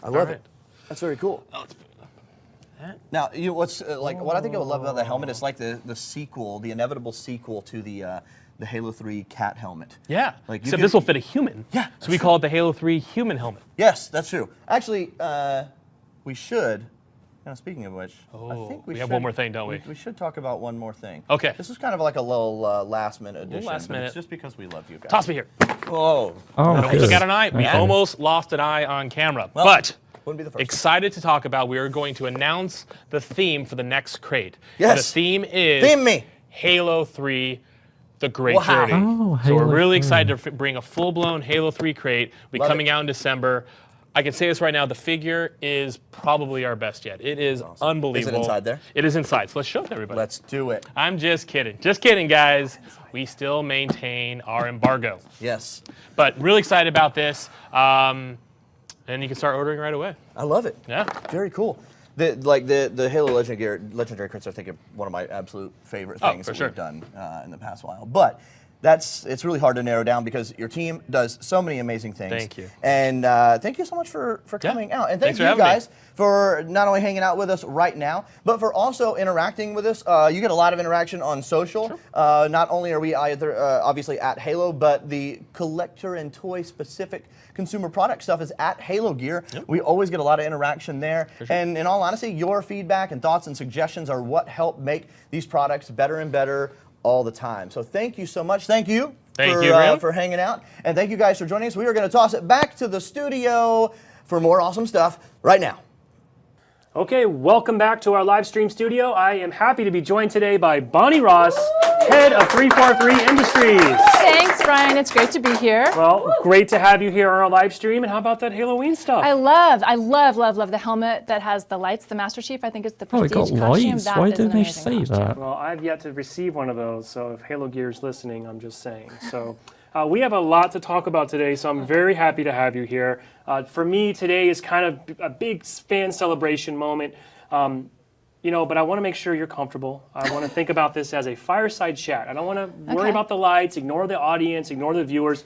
I love it. That's very cool. Now, what's what I think I would love about the helmet is like the sequel, the inevitable sequel to the Halo 3 cat helmet.
Yeah.
Like
Except this will fit a human.
Yeah.
So we call it the Halo 3 human helmet.
Yes, that's true. Actually, we should. Now, speaking of which, I think we
have one more thing, don't we?
We should talk about one more thing.
Okay.
This is kind of like a little last-minute addition.
last minute.
It's just because we love you guys.
Toss me here.
Oh.
We took out an eye. We almost lost an eye on camera.
Well,
but
wouldn't be the first.
excited to talk about, we are going to announce the theme for the next crate.
Yes.
The theme is
Theme me.
Halo 3 The Great
Wow.
Journey.
Oh,
So we're
Halo
really
3.
excited to bring a full-blown Halo 3 crate. We'll be
Love
coming
it.
out in December. I can say this right now, the figure is probably our best yet. It is unbelievable.
Is it inside there?
It is inside, so let's show it to everybody.
Let's do it.
I'm just kidding. Just kidding, guys. We still maintain our embargo.
Yes.
But really excited about this. And you can start ordering right away.
I love it.
Yeah.
Very cool. The Halo Legendary Crits are, I think, one of my absolute favorite things that we've done in the past while. But it's really hard to narrow down because your team does so many amazing things.
Thank you.
And thank you so much for coming out. And thank you
for
guys for not only hanging out with us right now, but for also interacting with us. You get a lot of interaction on social. Sure. Not only are we either obviously at Halo, but the collector and toy specific consumer product stuff is at Halo Gear. Yep. We always get a lot of interaction there. Sure. And in all honesty, your feedback and thoughts and suggestions are what help make these products better and better all the time. So thank you so much. Thank you for hanging out. And thank you guys for joining us. We are going to toss it back to the studio for more awesome stuff right now.
Okay, welcome back to our live stream studio. I am happy to be joined today by Bonnie Ross, head of 343 Industries.
Thanks, Brian. It's great to be here.
Well, great to have you here on our live stream. And how about that Halloween stuff?
I love the helmet that has the lights, the Master Chief. I think it's the prestige
got
costume.
lights.
That
Why
is
didn't
an
they
amazing
say
costume.
that?
Well, I've yet to receive one of those, so if Halo Gear is listening, I'm just saying. So we have a lot to talk about today, so I'm very happy to have you here. For me, today is kind of a big fan celebration moment. But I want to make sure you're comfortable. I want to think about this as a fireside chat. I don't want to worry about the lights, ignore the audience, ignore the viewers.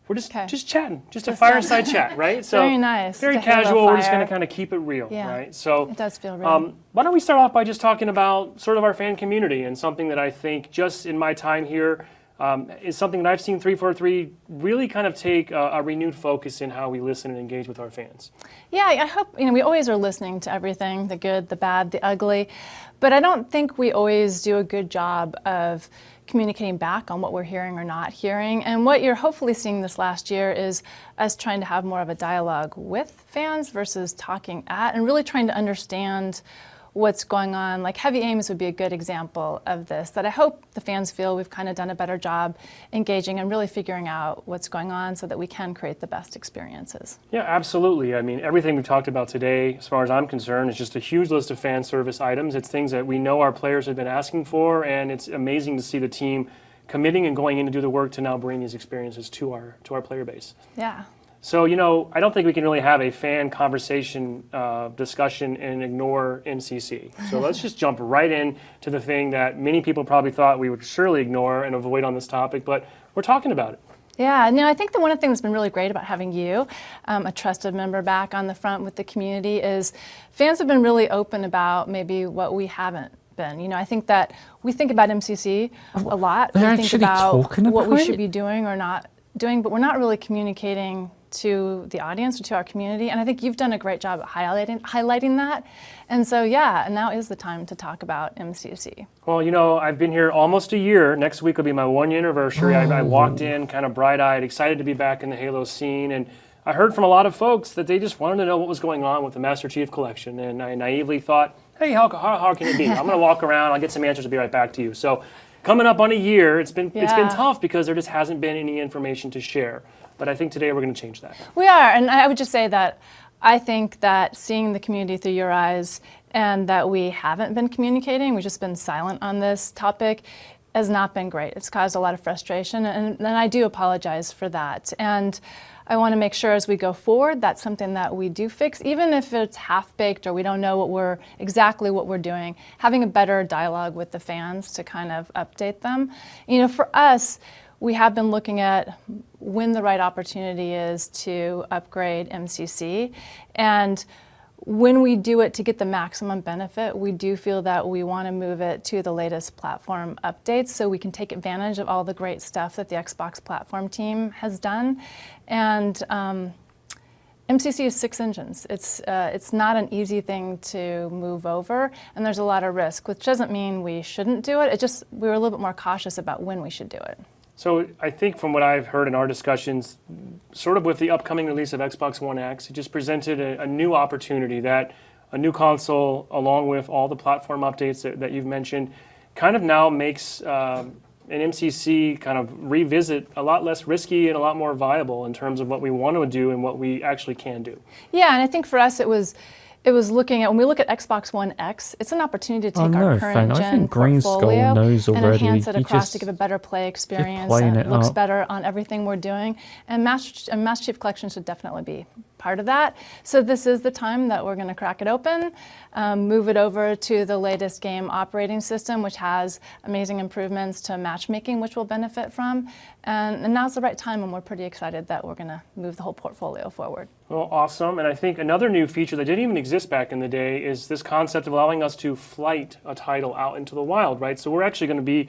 We're just chatting, just a fireside chat, right? So
very nice.
Very casual. We're just going to kind of keep it real, right? So
it does feel real.
Why don't we start off by just talking about sort of our fan community and something that I think just in my time here is something that I've seen 343 really kind of take a renewed focus in how we listen and engage with our fans.
Yeah, I hope, we always are listening to everything, the good, the bad, the ugly, but I don't think we always do a good job of communicating back on what we're hearing or not hearing. And what you're hopefully seeing this last year is us trying to have more of a dialogue with fans versus talking at, and really trying to understand what's going on. Like Heavy Aims would be a good example of this, that I hope the fans feel we've kind of done a better job engaging and really figuring out what's going on so that we can create the best experiences.
Yeah, absolutely. I mean, everything we've talked about today, as far as I'm concerned, is just a huge list of fan service items. It's things that we know our players have been asking for, and it's amazing to see the team committing and going in to do the work to now bring these experiences to our player base.
Yeah.
So, I don't think we can really have a fan conversation discussion and ignore MCC. So let's just jump right in to the thing that many people probably thought we would surely ignore and avoid on this topic, but we're talking about it.
Yeah, I think the one thing that's been really great about having you, a trusted member back on the front with the community, is fans have been really open about maybe what we haven't been. I think that we think about MCC a lot.
They're
we think about what we should
it?
be doing or not doing, but we're not really communicating to the audience or to our community, and I think you've done a great job at highlighting that. And so, now is the time to talk about MCC.
Well, I've been here almost a year. Next week will be my 1 year anniversary. I walked in kind of bright-eyed, excited to be back in the Halo scene, and I heard from a lot of folks that they just wanted to know what was going on with the Master Chief Collection, and I naively thought, hey, how can it be? I'm going to walk around, I'll get some answers, and be right back to you. So, coming up on a year, it's been tough because there just hasn't been any information to share. But I think today we're going to change that.
We are, and I would just say that I think that seeing the community through your eyes and that we haven't been communicating, we've just been silent on this topic, has not been great. It's caused a lot of frustration, and I do apologize for that. And I want to make sure as we go forward, that's something that we do fix, even if it's half-baked or we don't know exactly what we're doing, having a better dialogue with the fans to kind of update them. For us, we have been looking at when the right opportunity is to upgrade MCC, and when we do it to get the maximum benefit, we do feel that we want to move it to the latest platform updates so we can take advantage of all the great stuff that the Xbox platform team has done. And MCC is 6 engines. It's not an easy thing to move over, and there's a lot of risk, which doesn't mean we shouldn't do it. We were a little bit more cautious about when we should do it.
So I think from what I've heard in our discussions, sort of with the upcoming release of Xbox One X, it just presented a new opportunity that a new console, along with all the platform updates that you've mentioned, kind of now makes an MCC kind of revisit a lot less risky and a lot more viable in terms of what we want to do and what we actually can do.
Yeah, and I think for us it was looking at, when we look at Xbox One X, it's an opportunity to take our current gen portfolio and enhance it across to give a better play experience and it looks better on everything we're doing. And Master Chief Collection should definitely be part of that. So this is the time that we're going to crack it open, move it over to the latest game operating system, which has amazing improvements to matchmaking, which we'll benefit from. And now's the right time, and we're pretty excited that we're going to move the whole portfolio forward.
Well, awesome. And I think another new feature that didn't even exist back in the day is this concept of allowing us to flight a title out into the wild, right? So we're actually going to be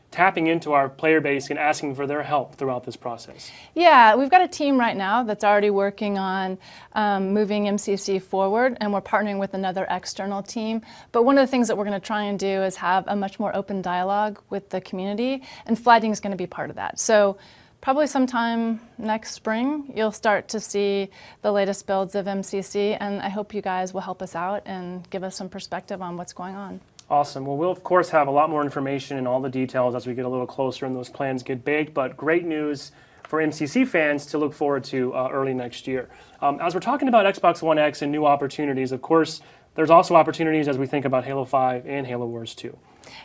tapping into our player base and asking for their help throughout this process.
Yeah, we've got a team right now that's already working on moving MCC forward, and we're partnering with another external team. But one of the things that we're going to try and do is have a much more open dialogue with the community, and flighting is going to be part of that. So probably sometime next spring, you'll start to see the latest builds of MCC, and I hope you guys will help us out and give us some perspective on what's going on.
Awesome. Well, we'll of course have a lot more information and all the details as we get a little closer and those plans get baked, but great news for MCC fans to look forward to early next year. As we're talking about Xbox One X and new opportunities, of course, there's also opportunities as we think about Halo 5 and Halo Wars 2.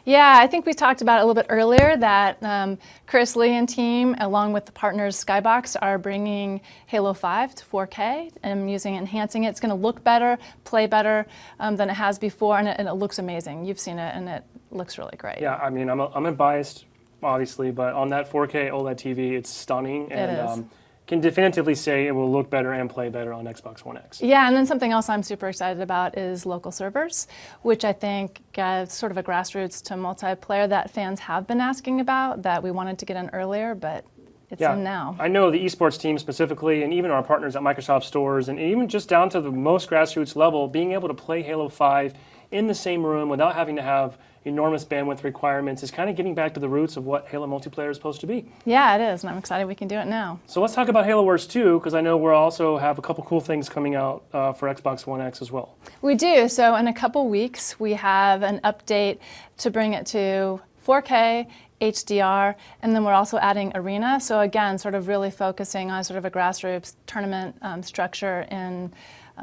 Yeah, I think we talked about it a little bit earlier that Chris Lee and team, along with the partners Skybox, are bringing Halo 5 to 4K and enhancing it. It's going to look better, play better than it has before, and it looks amazing. You've seen it, and it looks really great.
Yeah, I mean, I'm biased, obviously, but on that 4K OLED TV, it's stunning.
It is.
Can definitively say it will look better and play better on Xbox One X.
Yeah, and then something else I'm super excited about is local servers, which I think is sort of a grassroots to multiplayer that fans have been asking about, that we wanted to get in earlier, but it's in now.
I know the eSports team specifically, and even our partners at Microsoft stores, and even just down to the most grassroots level, being able to play Halo 5 in the same room without having to have enormous bandwidth requirements is kind of getting back to the roots of what Halo multiplayer is supposed to be.
Yeah, it is, and I'm excited we can do it now.
So let's talk about Halo Wars 2, because I know we'll also have a couple cool things coming out for Xbox One X as well.
We do. So in a couple weeks, we have an update to bring it to 4K, HDR, and then we're also adding Arena. So again, sort of really focusing on sort of a grassroots tournament structure in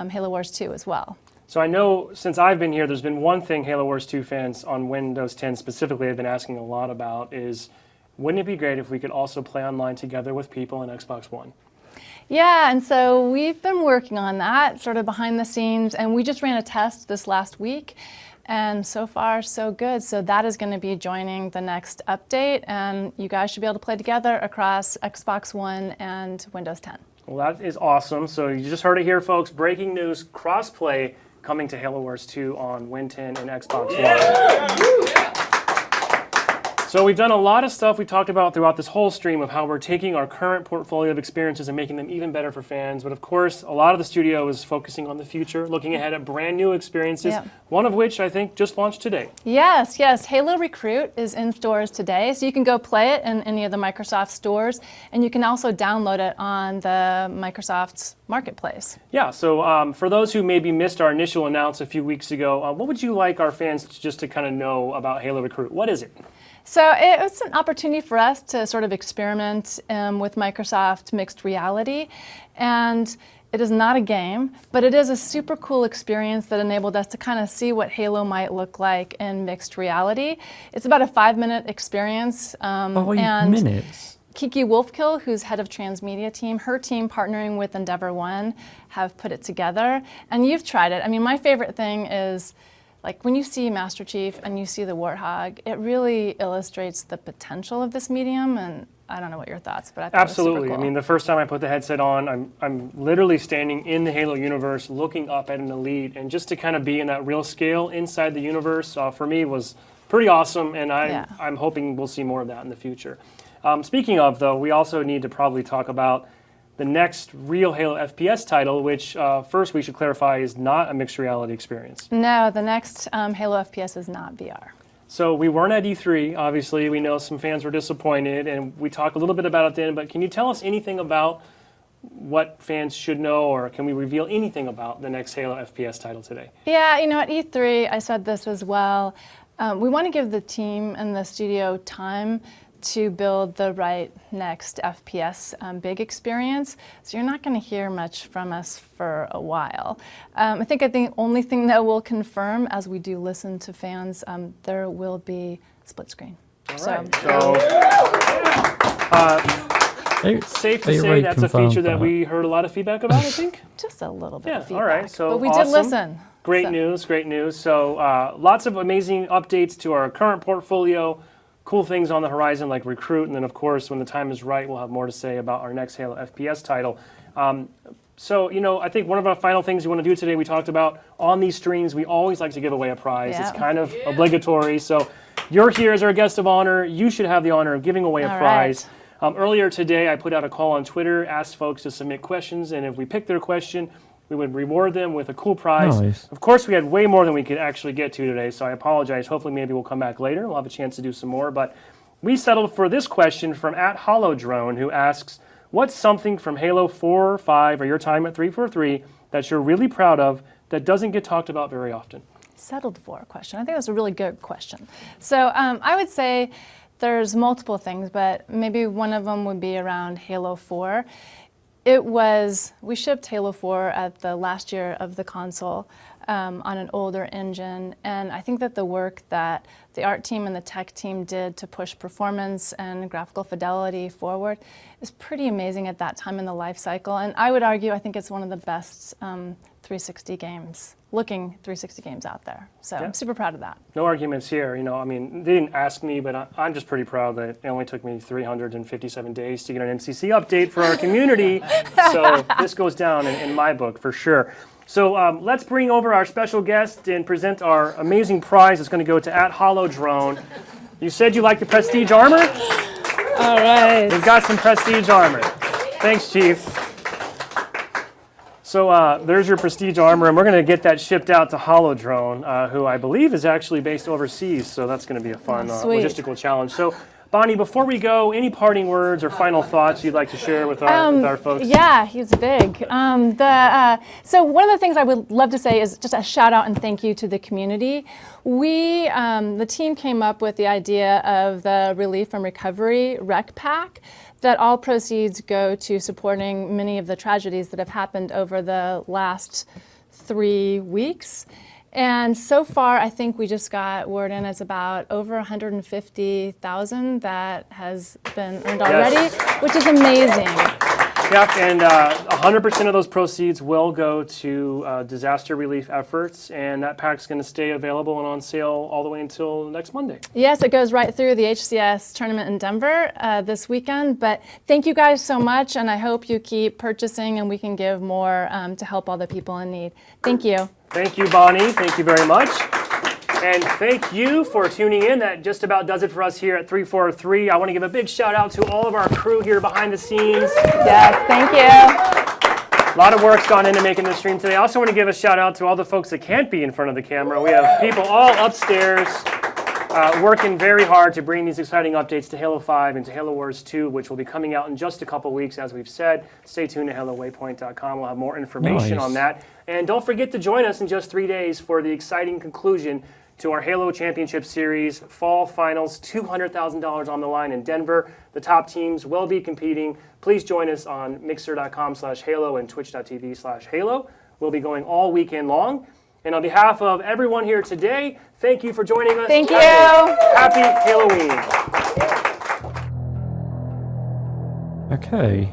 Halo Wars 2 as well.
So I know since I've been here, there's been one thing Halo Wars 2 fans on Windows 10 specifically have been asking a lot about is, wouldn't it be great if we could also play online together with people in Xbox One?
Yeah, and so we've been working on that sort of behind the scenes, and we just ran a test this last week, and so far so good. So that is going to be joining the next update, and you guys should be able to play together across Xbox One and Windows 10.
Well, that is awesome. So you just heard it here, folks. Breaking news, crossplay coming to Halo Wars 2 on Win 10 and Xbox One. So we've done a lot of stuff we talked about throughout this whole stream of how we're taking our current portfolio of experiences and making them even better for fans. But of course, a lot of the studio is focusing on the future, looking ahead at brand new experiences, one of which I think just launched today.
Yes. Halo Recruit is in stores today, so you can go play it in any of the Microsoft stores, and you can also download it on the Microsoft's Marketplace.
Yeah, so for those who maybe missed our initial announce a few weeks ago, what would you like our fans to kind of know about Halo Recruit? What is it?
So it was an opportunity for us to sort of experiment with Microsoft mixed reality, and it is not a game, but it is a super cool experience that enabled us to kind of see what Halo might look like in mixed reality. It's about a 5-minute experience.
5 minutes?
Kiki Wolfkill, who's head of Transmedia team, her team partnering with Endeavor One have put it together, and you've tried it. I mean, my favorite thing is, like, when you see Master Chief and you see the Warthog, it really illustrates the potential of this medium, and I don't know what your thoughts, but I thought
Absolutely.
it was super cool.
I mean, the first time I put the headset on, I'm literally standing in the Halo universe, looking up at an Elite, and just to kind of be in that real scale inside the universe, for me was pretty awesome, and I'm hoping we'll see more of that in the future. Speaking of, though, we also need to probably talk about the next real Halo FPS title, which first we should clarify is not a mixed reality experience.
No, the next Halo FPS is not VR.
So we weren't at E3, obviously. We know some fans were disappointed, and we talked a little bit about it then, but can you tell us anything about what fans should know, or can we reveal anything about the next Halo FPS title today?
Yeah, you know, at E3, I said this as well. We want to give the team and the studio time to build the right next FPS big experience. So you're not going to hear much from us for a while. I think the only thing that we'll confirm as we do listen to fans, there will be split screen.
All right. Safe to say that's a feature that we heard a lot of feedback about, I think?
Just a little bit of feedback.
All right. So
but we
awesome.
did listen.
Great news, great news. So lots of amazing updates to our current portfolio, cool things on the horizon like Recruit, and then of course when the time is right we'll have more to say about our next Halo FPS title. So, you know, I think one of our final things we want to do today, we talked about on these streams, we always like to give away a prize.
Yeah.
It's kind of obligatory. So you're here as our guest of honor. You should have the honor of giving away a prize. Earlier today, I put out a call on Twitter, asked folks to submit questions, and if we picked their question, we would reward them with a cool prize.
Nice.
Of course, we had way more than we could actually get to today, so I apologize. Hopefully, maybe we'll come back later. We'll have a chance to do some more. But we settled for this question from @HoloDrone, who asks, what's something from Halo 4 or 5 or your time at 343 that you're really proud of that doesn't get talked about very often?
Settled for a question. I think that's a really good question. So I would say there's multiple things, but maybe one of them would be around Halo 4. We shipped Halo 4 at the last year of the console on an older engine, and I think that the work that the art team and the tech team did to push performance and graphical fidelity forward is pretty amazing at that time in the life cycle, and I would argue I think it's one of the best 360 games, looking 360 games out there. So I'm super proud of that.
No arguments here. You know, I mean, they didn't ask me, but I'm just pretty proud that it only took me 357 days to get an MCC update for our community. So this goes down in my book for sure. So let's bring over our special guest and present our amazing prize. It's going to go to @HoloDrone. You said you like the Prestige armor?
All right.
We've got some Prestige armor. Thanks, Chief. So there's your Prestige armor, and we're going to get that shipped out to HoloDrone, who I believe is actually based overseas, so that's going to be a fun logistical challenge. So, Bonnie, before we go, any parting words or final thoughts you'd like to share with our folks?
Yeah, he's big. So one of the things I would love to say is just a shout out and thank you to the community. We, the team came up with the idea of the Relief and Recovery Rec Pack, that all proceeds go to supporting many of the tragedies that have happened over the last 3 weeks. And so far, I think we just got word in it's about over 150,000 that has been earned already, which is amazing.
Yep, and 100% of those proceeds will go to disaster relief efforts, and that pack's going to stay available and on sale all the way until next Monday.
Yes, it goes right through the HCS tournament in Denver this weekend, but thank you guys so much, and I hope you keep purchasing and we can give more to help all the people in need. Thank you.
Thank you, Bonnie. Thank you very much. And thank you for tuning in. That just about does it for us here at 343. I want to give a big shout out to all of our crew here behind the scenes.
Yes, thank you.
A lot of work's gone into making this stream today. I also want to give a shout out to all the folks that can't be in front of the camera. We have people all upstairs working very hard to bring these exciting updates to Halo 5 and to Halo Wars 2, which will be coming out in just a couple weeks, as we've said. Stay tuned to HaloWaypoint.com. We'll have more information on that. And don't forget to join us in just 3 days for the exciting conclusion to our Halo Championship Series Fall Finals. $200,000 on the line in Denver. The top teams will be competing. Please join us on mixer.com/Halo and twitch.tv/Halo. We'll be going all weekend long. And on behalf of everyone here today, thank you for joining us.
Thank you.
Happy Halloween.
Okay.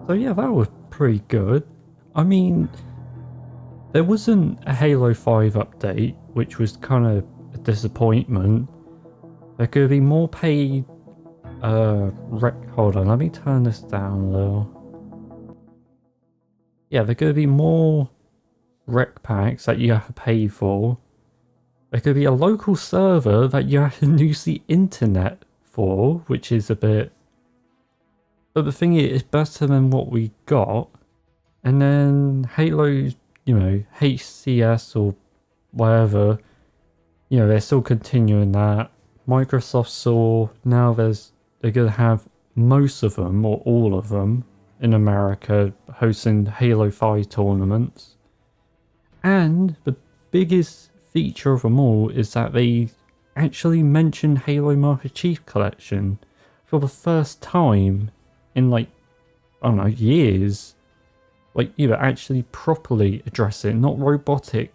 So yeah, that was pretty good. I mean, there wasn't a Halo 5 update, which was kind of a disappointment. There could be more paid hold on, let me turn this down a little. Yeah, there could be more rec packs that you have to pay for. There could be a local server that you have to use the internet for, which is a bit... But the thing is, it's better than what we got. And then Halo, you know, HCS or whatever, you know, they're still continuing that. Microsoft saw now they're going to have most of them, or all of them, in America hosting Halo 5 tournaments. And the biggest feature of them all is that they actually mention Halo Master Chief Collection for the first time in like, I don't know, years. Like, actually properly address it, not robotic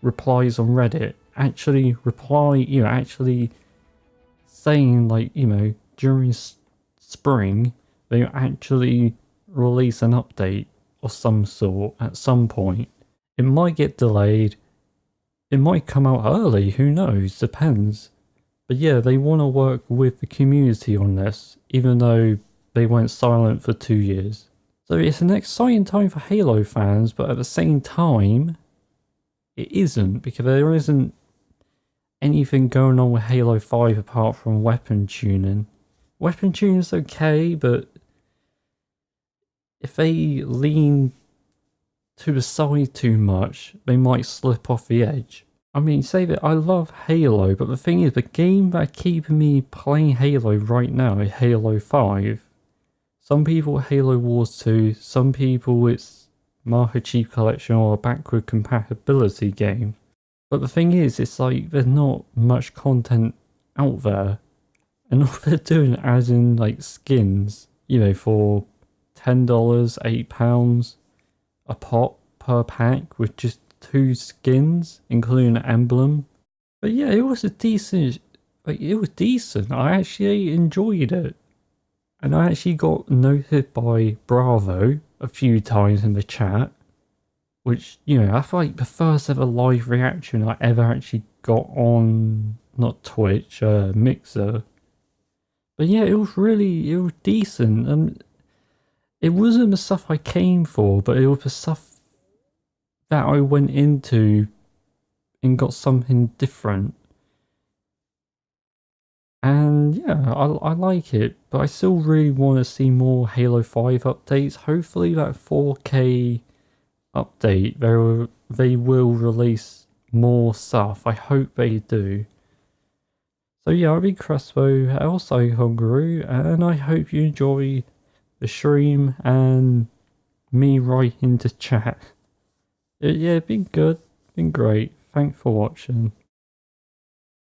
replies on Reddit. Actually reply, actually saying like, during spring, they actually release an update of some sort at some point. It might get delayed. It might come out early, who knows, depends. But yeah, they want to work with the community on this, even though they went silent for 2 years. So it's an exciting time for Halo fans, but at the same time, it isn't, because there isn't anything going on with Halo 5 apart from weapon tuning. Weapon tuning's okay, but if they lean to the side too much, they might slip off the edge. I mean, say that I love Halo, but the thing is, the game that's keeping me playing Halo right now is Halo 5. Some people Halo Wars 2, some people it's Master Chief Collection or a backward compatibility game. But the thing is, it's like there's not much content out there. And all they're doing as in like skins, for $10, £8 a pop per pack with just 2 skins, including an emblem. But yeah, it was decent. I actually enjoyed it. And I actually got noted by Bravo a few times in the chat, which, I feel like the first ever live reaction I ever actually got on, not Twitch, Mixer. But yeah, it was decent, and it wasn't the stuff I came for, but it was the stuff that I went into and got something different. And yeah, I like it, but I still really want to see more Halo 5 updates. Hopefully that 4K update, they will release more stuff. I hope they do. So yeah, I've been Crespo, also Hunguru, and I hope you enjoy the stream and me writing to chat. Yeah, it's been good, been great. Thanks for watching.